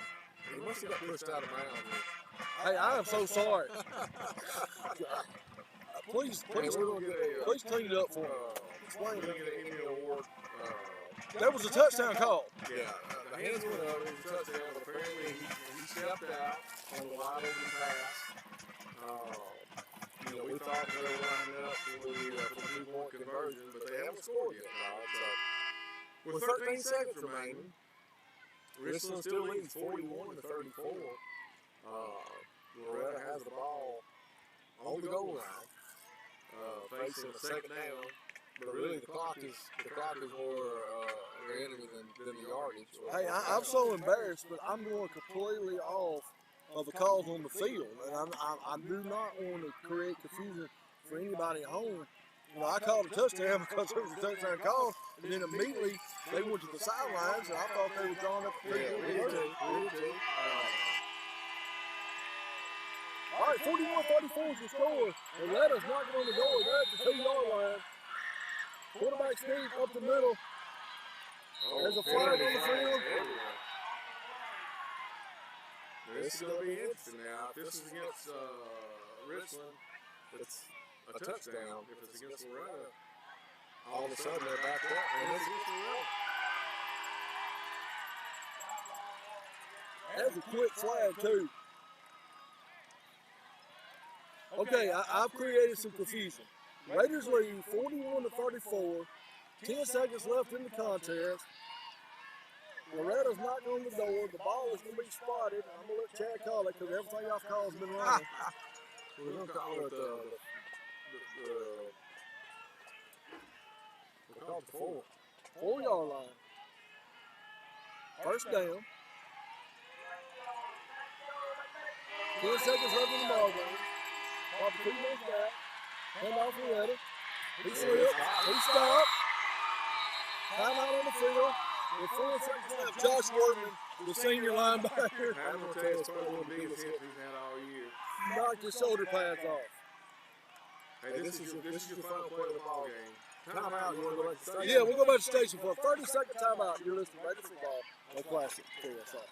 He must have got pushed out of bounds. Hey, I am so sorry. Please clean it up for me. Explain We're going to get an Emmy Award. That was a touchdown call. Yeah, the hands went up. It was a touchdown, but apparently he stepped out on the wide open pass. We thought they were lining up for the 2-point conversion, but they haven't scored yet. So, with 13 seconds remaining, Richland still leads 41-34. Loretto has the ball on the goal line, facing a second down. But really, the clock is more their enemy than the yardage. Hey, I'm so embarrassed, but I'm going completely off of the calls on the field, and I do not want to create confusion for anybody at home. I called a touchdown because it was a touchdown call, and then immediately they went to the sidelines, and I thought they were drawing up the field. All right, 41-34 is the score. Loretto's knocking on the door. They're at the 2-yard line. Quarterback sneak up the middle. There's a flag on the field. This is going to be interesting now. If this is against Richland, it's a touchdown. If it's against Loretto, all of a sudden they're back up. And it's against Loretto. That's a quick flag, too. Okay, I've created some confusion. Raiders lead 41-34. 10 seconds left in the contest. Loretto's knocking on the door. The ball is going to be spotted. I'm going to let Chad call it because everything I've called has been wrong. We're going to call it we'll call it the 4-yard line. First down. 10 seconds left in the ball game. Off the 2 minutes back. Hand off Loretto. He slipped. He stopped. Timeout on the field. With 4 seconds left, Josh Workman, the senior linebacker, I'm going to tell you, it's probably one of the biggest hits he's had all year. knocked his shoulder pads off. Hey, this is your final play of the ball game. Timeout. You want to go back to the station? Yeah, we'll go back to the station for a 30-second timeout. You're listening to Radio Football on Classic KSR.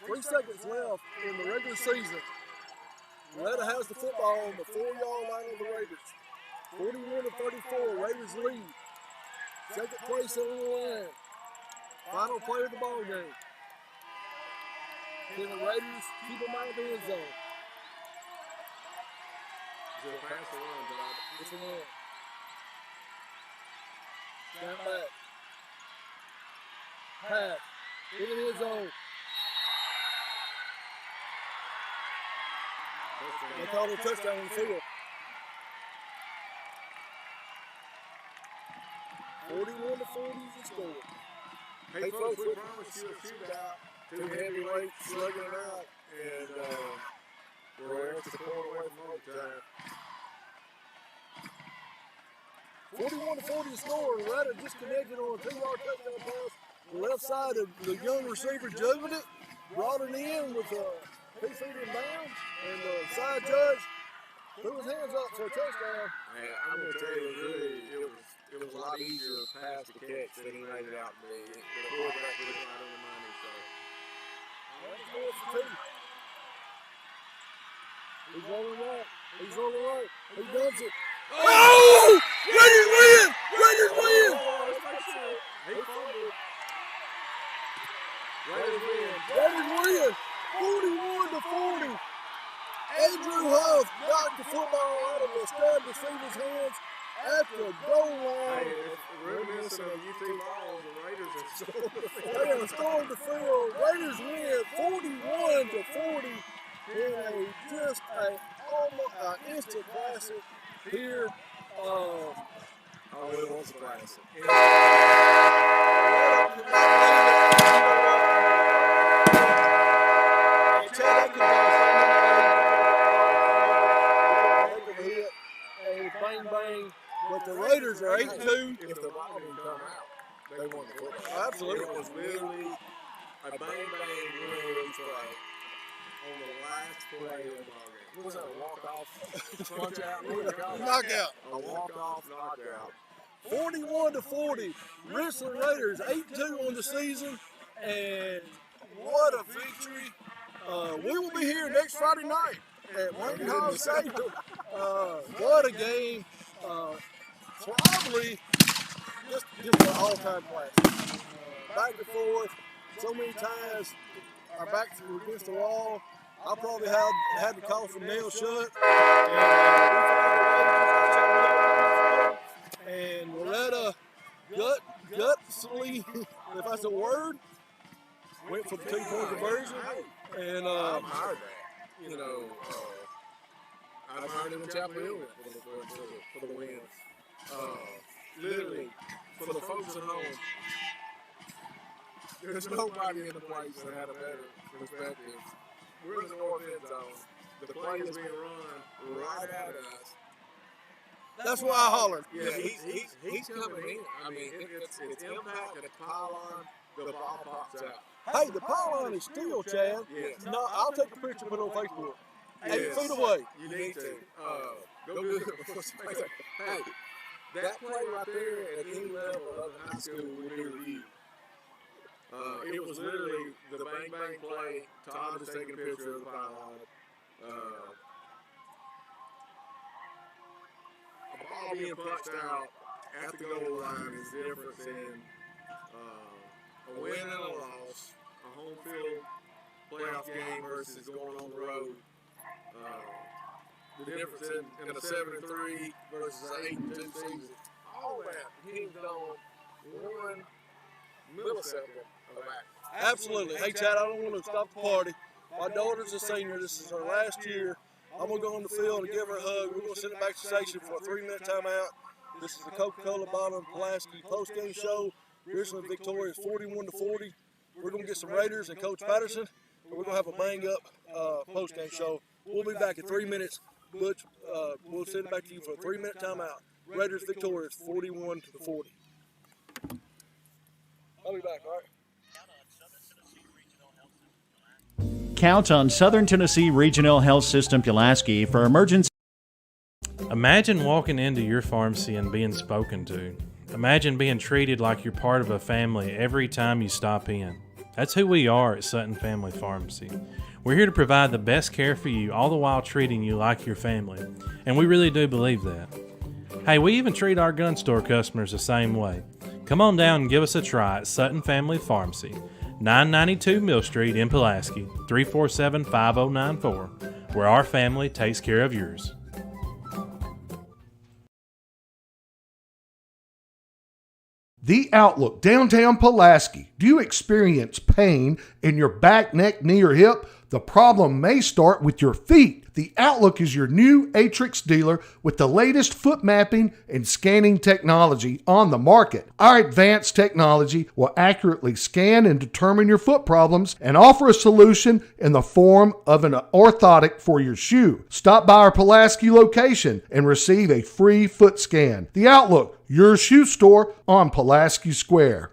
Three seconds left in the regular season. Loretto has the football on the 4-yard line of the Raiders. 41-34, Raiders lead. Second place on the line. Final play of the ball game. Can the Raiders keep them out of the end zone? Is it a pass or run, Bob? It's a run. Snap back. Pass. In the end zone. They called a touchdown on the field. 41-40 is the score. Hey, folks, we promised you a shootout. Two heavyweights slugging it out. And We're at the corner away from overtime. 41-40 to score. Loretto disconnected on a 2-yard touchdown pass. The left side of the young receiver jugged it, brought it in with 2 feet in bounds, and the side judge threw his hands up for a touchdown. Man, I'm going to tell you, it was a lot easier pass to catch than he made it out to be. The quarterback put it right on the money. So. That's good for 2. He's rolling right. He's rolling right. He does it. Oh! Raiders win! Raiders win! He fumbled. Raiders win. Raiders win! 41-40. Andrew Huff got the football out of the stud receiver's hands at the goal line. Hey, if we're missing a UT ball, the Raiders have stormed the field. They have stormed the field. Raiders win 41-40 in just almost instant classic here. Oh, it was a classic. Bang, bang. But the Raiders are 8-2. If the ball didn't come out, they won the football. Absolutely. It was literally a bang, bang, win play on the last play of the ball game. What was that, a walk-off? Punch out? Knockout. A walk-off knockout. 41-40. Richland Raiders 8-2 on the season, and what a victory! We will be here next Friday night at Lincoln Hall Stadium. What a game! Probably just an all-time classic. Back and forth, so many times. Our backs were against the wall. I probably had to call some nails shut. And Loretto gutsily, if that's a word, went for the 2-point conversion. And I admired that. You know, I admired him in Chapel Hill for the win. Literally, for the folks at home, there's nobody in the place that had a better perspective. We're in the north end zone. The play is being run right at us. That's why I hollered. Yeah, he's coming in. I mean, it's impact at the pylon, the ball pops out. Hey, the pylon is still, Chad. Yes. No, I'll take a picture and put it on Facebook. Yes. 8 feet away. You need to. Go do it. Hey, that play right there at any level of high school would be reviewed. It was literally the bang bang play. Todd was taking a picture of the pylon. A ball being punched out at the goal line is the difference in a win and a loss, a home field playoff game versus going on the road. The difference in a 7-3 versus an 8-2 season. All that hinged on 1 millisecond of action. Absolutely. Hey, Chad, I don't want to stop the party. My daughter's a senior. This is her last year. I'm going to go on the field and give her a hug. We're going to send it back to the station for a 3-minute timeout. This is the Coca-Cola Bottle and Pulaski post-game show. Richland victorious 41-40. We're going to get some Raiders and Coach Patterson. And we're going to have a bang-up post-game show. We'll be back in 3 minutes. Butch, we'll send it back to you for a 3-minute timeout. Raiders victorious 41-40. I'll be back, all right? Count on Southern Tennessee Regional Health System Pulaski for emergency. Imagine walking into your pharmacy and being spoken to. Imagine being treated like you're part of a family every time you stop in. That's who we are at Sutton Family Pharmacy. We're here to provide the best care for you, all the while treating you like your family. And we really do believe that. Hey, we even treat our gun store customers the same way. Come on down and give us a try at Sutton Family Pharmacy, 992 Mill Street in Pulaski, 347-5094, where our family takes care of yours. The Outlook, downtown Pulaski. Do you experience pain in your back, neck, knee, or hip? The problem may start with your feet. The Outlook is your new Atrix dealer with the latest foot mapping and scanning technology on the market. Our advanced technology will accurately scan and determine your foot problems and offer a solution in the form of an orthotic for your shoe. Stop by our Pulaski location and receive a free foot scan. The Outlook, your shoe store on Pulaski Square.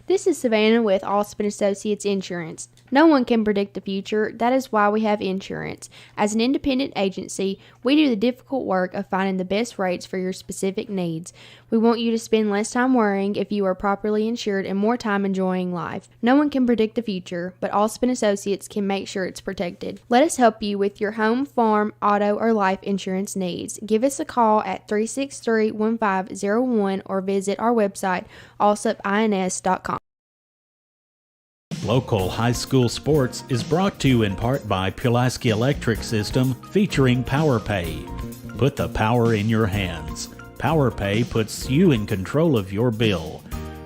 This is Savannah with Alston Associates Insurance. No one can predict the future. That is why we have insurance. As an independent agency, we do the difficult work of finding the best rates for your specific needs. We want you to spend less time worrying if you are properly insured and more time enjoying life. No one can predict the future, but Alston Associates can make sure it's protected. Let us help you with your home, farm, auto, or life insurance needs. Give us a call at 363-1501 or visit our website, allsupins.com. Local high school sports is brought to you in part by Pulaski Electric System, featuring PowerPay. Put the power in your hands. PowerPay puts you in control of your bill.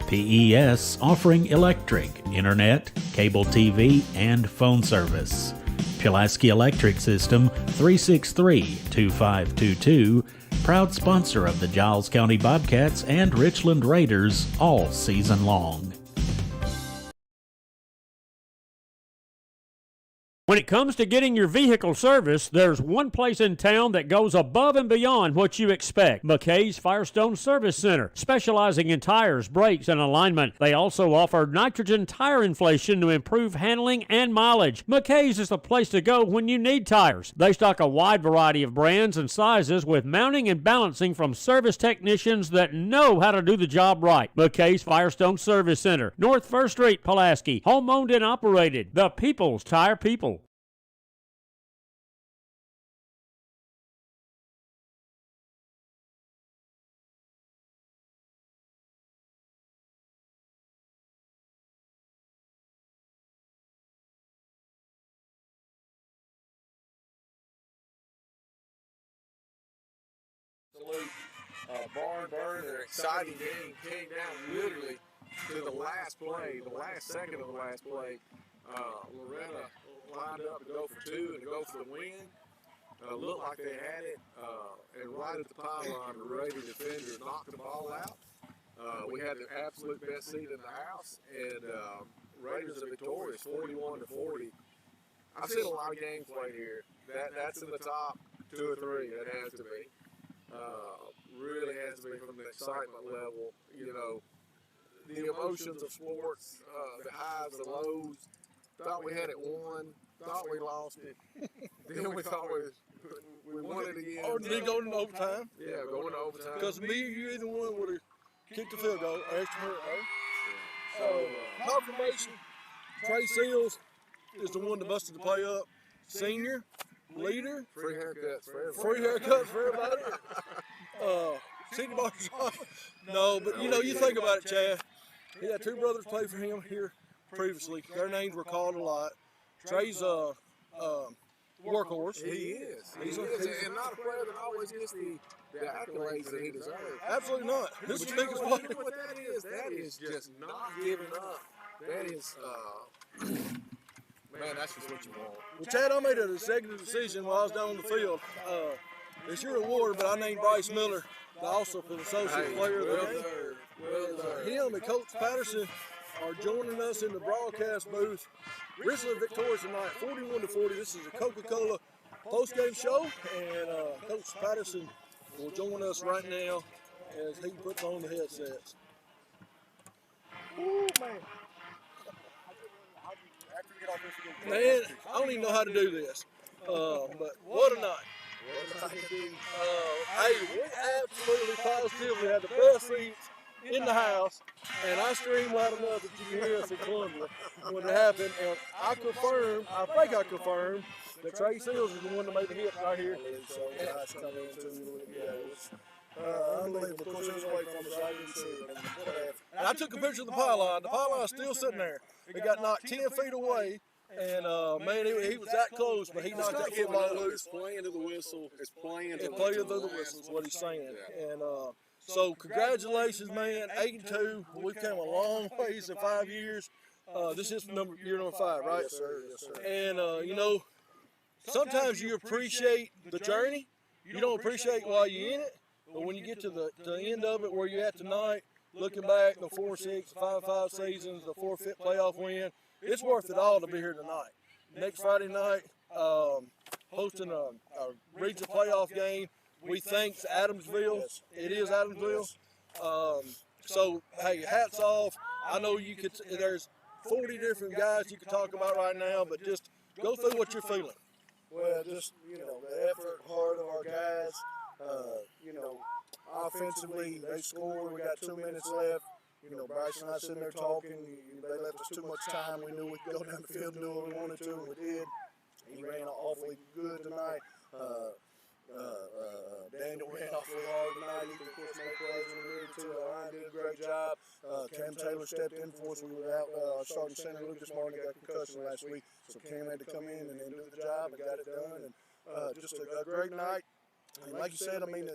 PES offering electric, internet, cable TV, and phone service. Pulaski Electric System, 363-2522, proud sponsor of the Giles County Bobcats and Richland Raiders all season long. When it comes to getting your vehicle serviced, there's one place in town that goes above and beyond what you expect. McKay's Firestone Service Center, specializing in tires, brakes, and alignment. They also offer nitrogen tire inflation to improve handling and mileage. McKay's is the place to go when you need tires. They stock a wide variety of brands and sizes with mounting and balancing from service technicians that know how to do the job right. McKay's Firestone Service Center, North 1st Street, Pulaski. Home owned and operated. The People's Tire People. Barn burner, exciting game came down literally to the last play, the last second of the last play. Loretto lined up to go for two and to go for the win. Looked like they had it, and right at the pylon, the Raider defender knocked the ball out. We had the absolute best seat in the house, and Raiders are victorious, 41-40. I've seen a lot of games played here. That's in the top 2 or 3. That has to be. Really has to be from the excitement level. You know, the emotions of sports, the highs, the lows. Thought we had it won. Thought we lost it. Then we thought we won it again. Or did it go into overtime? Yeah, going to overtime. Because me or you, either one would have kicked the field goal, extra point, right? So, confirmation, Trey Seals is the one that busted the play up. Senior, leader. Free haircuts for everybody. Free haircuts for everybody. Senior bars off. No, but you know, you think about it, Chad. He had 2 brothers play for him here previously. Their names were called a lot. Trey's a workhorse. He is. He's and not a player that always gets the accolades that he deserves. Absolutely not. This is the biggest play. one. What that is just not giving up. That is, man, that's just what you want. Well, Chad, I made an executive decision while I was down on the field. It's your award, but I named Bryce Miller the Allsup Associate Player of the Game. Him and Coach Patterson are joining us in the broadcast booth. Richland victorious tonight, 41-40. This is a Coca-Cola post-game show, and Coach Patterson will join us right now as he puts on the headsets. Ooh, man. Man, I don't even know how to do this, but what a night. Hey, we absolutely positively had the best seats in the house, and I screamed loud enough that you can hear us in Columbia when it happened. And I think I confirmed that Trey Seals is the one that made the hit right here. Unbelievable. Of course, it was away from us. I didn't see it. And I took a picture of the pylon. The pylon's still sitting there. It got knocked 10 feet away. And, man, he was that close, but he knocked that football loose. It's playing to the whistle. It's playing to the whistle is what he's saying. And so congratulations, man. 8-2. We've come a long ways in 5 years. This is year number 5, right? Yes, sir. Yes, sir. And, you know, sometimes you appreciate the journey. You don't appreciate while you're in it. But when you get to the end of it, where you're at tonight, looking back, the 4-6, 5-5 seasons, the 4-5 playoff win, it's worth it all to be here tonight. Next Friday night, hosting a regional playoff game. We thank Adamsville. It is Adamsville. So, hey, hats off. I know you could. There's 40 different guys you could talk about right now, but just go through what you're feeling. Well, just, the effort, heart of our guys. Offensively, they scored. We got 2 minutes left. Bryce and I sitting there talking. They left us too much time. We knew we could go down the field and do what we wanted to, and we did. He ran awfully good tonight. Daniel ran awfully hard tonight. He could, of course, make plays when we needed to. Ryan did a great job. Cam Taylor stepped in for us. We were out our starting center, Lucas Martin, got concussion last week. So Cam had to come in and do the job and got it done. And just a great night. And like you said, I mean,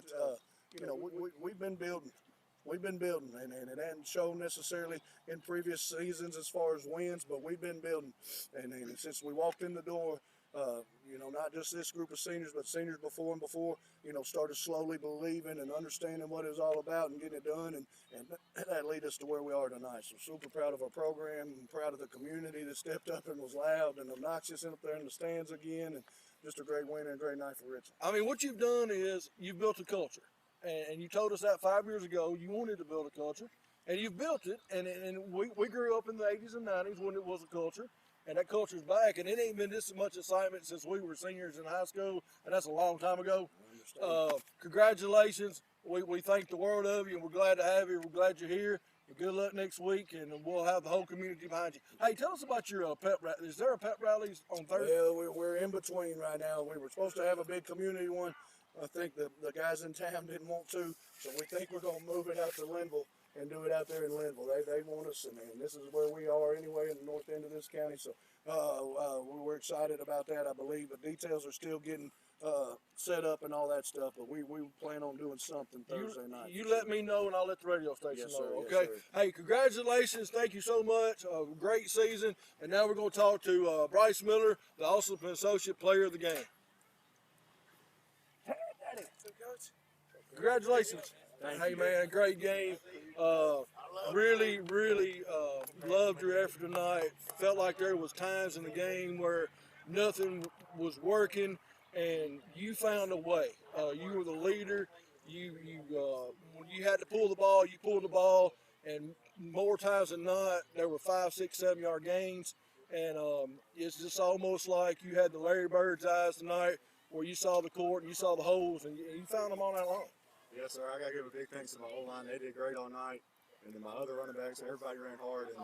we've been building. We've been building, and it hadn't shown necessarily in previous seasons as far as wins, but we've been building. And since we walked in the door, not just this group of seniors, but seniors before and before, started slowly believing and understanding what it was all about and getting it done, and that led us to where we are tonight. So super proud of our program and proud of the community that stepped up and was loud and obnoxious up there in the stands again, and just a great win and a great night for Richland. I mean, what you've done is you've built a culture. And you told us that 5 years ago you wanted to build a culture, and you've built it. And we grew up in the 80s and 90s when it was a culture, and that culture's back. And it ain't been this much excitement since we were seniors in high school, and that's a long time ago. Congratulations. We thank the world of you, and we're glad to have you. We're glad you're here. And good luck next week, and we'll have the whole community behind you. Hey, tell us about your pep rally. Is there a pep rally on Thursday? Well, we're in between right now. We were supposed to have a big community one. I think the guys in town didn't want to, so we think we're going to move it out to Linville and do it out there in Linville. They want us, and this is where we are anyway, in the north end of this county. So we're excited about that, I believe. The details are still getting set up and all that stuff, but we plan on doing something Thursday night. You let me know, and I'll let the radio station Yes, know. sir. Okay. Yes, sir. Hey, congratulations. Thank you so much. Great season. And now we're going to talk to Bryce Miller, the Austin Associate Player of the Game. Congratulations. Hey, man, great game. Really loved your effort tonight. Felt like there was times in the game where nothing was working, and you found a way. You were the leader. When you had to pull the ball, you pulled the ball, and more times than not, there were 5, 6, 7 yard gains. And it's just almost like you had the Larry Bird's eyes tonight, where you saw the court and you saw the holes, and you found them all night long. Yes, sir. I got to give a big thanks to my O-line. They did great all night. And then my other running backs, everybody ran hard. And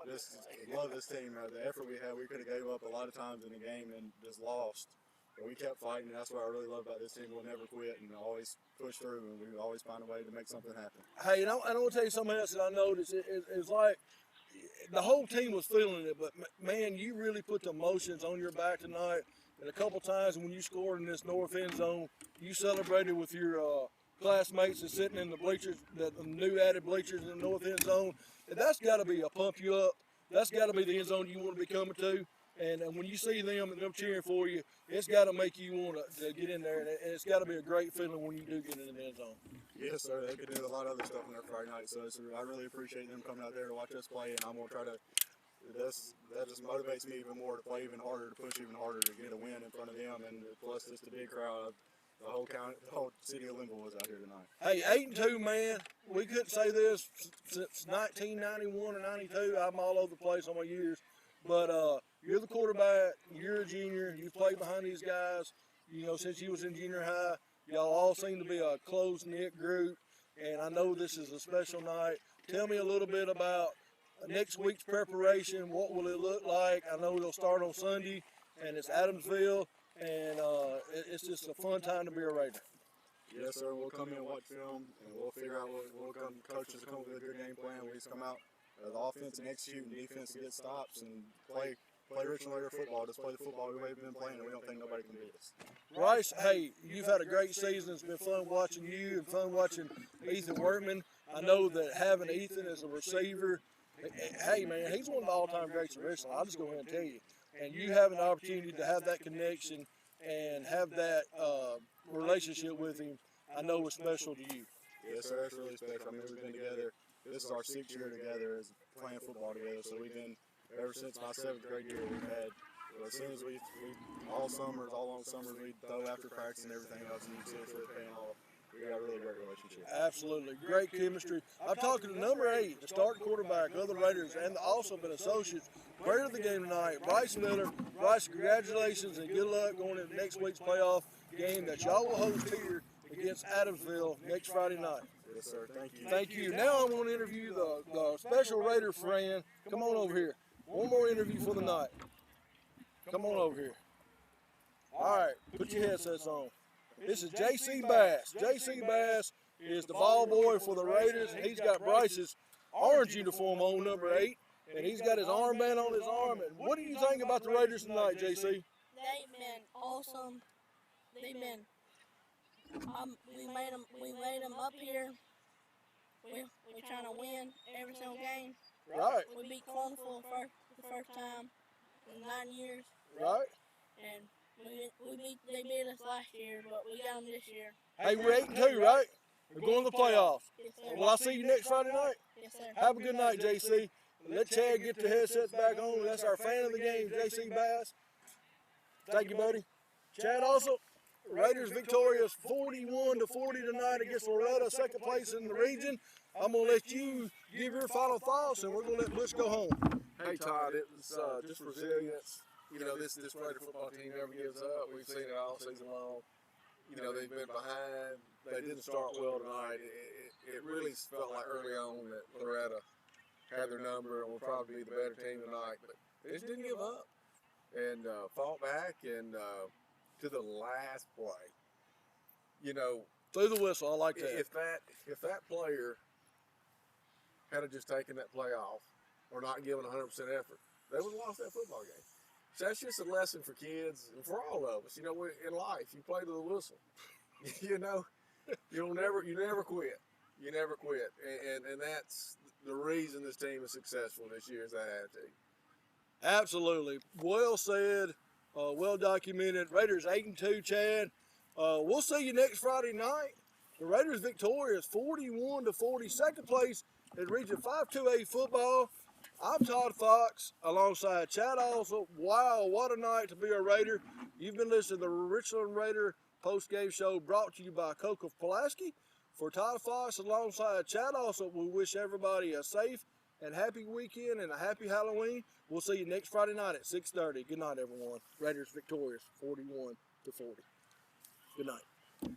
just love this team. The effort we had, we could have gave up a lot of times in the game and just lost. But we kept fighting, and that's what I really love about this team. We'll never quit and always push through, and we always find a way to make something happen. Hey, and I want to tell you something else that I noticed. It's like the whole team was feeling it, but, man, you really put the emotions on your back tonight. And a couple times when you scored in this north end zone, you celebrated with your classmates that's sitting in the bleachers, the new added bleachers in the north end zone. And that's got to be a pump you up. That's got to be the end zone you want to be coming to. And when you see them and them cheering for you, it's got to make you want to get in there. And it's got to be a great feeling when you do get in the end zone. Yes, sir. They could do a lot of other stuff on their Friday night. So I really appreciate them coming out there to watch us play. And I'm going to try to that just motivates me even more to play even harder, to push even harder to get a win in front of them, and plus just the big crowd. The whole city of Linville was out here tonight. Hey, 8-2, man. We couldn't say this since 1991 or 92. I'm all over the place on my years, but you're the quarterback. You're a junior. You played behind these guys. Since you was in junior high, y'all all seem to be a close-knit group, and I know this is a special night. Tell me a little bit about next week's preparation. What will it look like? I know they'll start on Sunday, and it's Adamsville, and it's just a fun time to be a Raider. Yes, sir. We'll come in and watch film, and we'll figure out coaches will come up with a good game plan. We just come out the offense and execute, and defense and get stops, and play Richland Raider football. Just play the football we've been playing, and we don't think nobody can beat us. Bryce, hey, you've had a great season. It's been fun watching you and fun watching Ethan Workman. I know that having Ethan as a receiver Hey, man, he's one of the all-time greats of Richland. I'll just go ahead and tell you. And you have an opportunity to have that connection and have that relationship with him, I know was special to you. Yes, sir. It's really special. I mean, we've been together. This is our 6th year together as playing football together. So we've been, ever since my 7th grade year, we've had, as soon as we all long summers, we throw after practice and everything else, and you see us really paying off. We got a really great relationship. Absolutely. Great chemistry. I'm talking to number 8, the starting quarterback of the Raiders, and also been associates. Player of the game tonight, Bryce Miller. Bryce, congratulations and good luck going into next week's playoff game that y'all will host here against Adamsville next Friday night. Yes, sir. Thank you. Thank you. Now I'm going to interview the special Raider friend. Come on over here. One more interview for the night. Come on over here. All right, put your headsets on. This is J.C. Bass. J.C. Bass is the ball boy for the Raiders, and he's got Bryce's orange uniform on, number 8, and he's got his armband on his arm. And what do you think about the Raiders tonight, J.C.? They've been awesome. They've been. We made them up here. We're trying to win every single game. Right. We beat Cornwall for the first time in 9 years. Right. And they beat us last year, but we got them this year. Hey, we're 8-2, right? We're going to the playoffs. Yes, sir. Will I see you next Friday night? Yes, sir. Have a good night, JC. Let Chad get the headsets back on. That's our fan of the game, JC Bass. Thank you, buddy. Chad also. Raiders victorious 41-40 tonight against Loretto, second place in the region. I'm going to let you give your final thoughts, and we're going to let Bush go home. Hey, Todd, it was just resilience. You know, this Raider football team never gives up. We've seen it all season long. You know, they've been behind. They didn't start well tonight. It really felt like early on that Loretto had their number and will probably be the better team tonight. But they just didn't give up and fought back and to the last play. You know, through the whistle, I like that. If that player had just taken that play off or not given 100% effort, they would have lost that football game. So that's just a lesson for kids and for all of us. You know, in life, you play to the whistle. You know, you never quit. You never quit, and that's the reason this team is successful this year is that attitude. Absolutely, well said, well documented. Raiders 8-2, Chad. We'll see you next Friday night. The Raiders victorious 41-40, second place in Region 5-2A football. I'm Todd Fox alongside Chad also. Wow, what a night to be a Raider. You've been listening to the Richland Raider post-game show brought to you by Coke of Pulaski. For Todd Fox alongside Chad also, we wish everybody a safe and happy weekend and a happy Halloween. We'll see you next Friday night at 6:30. Good night, everyone. Raiders victorious 41-40. Good night.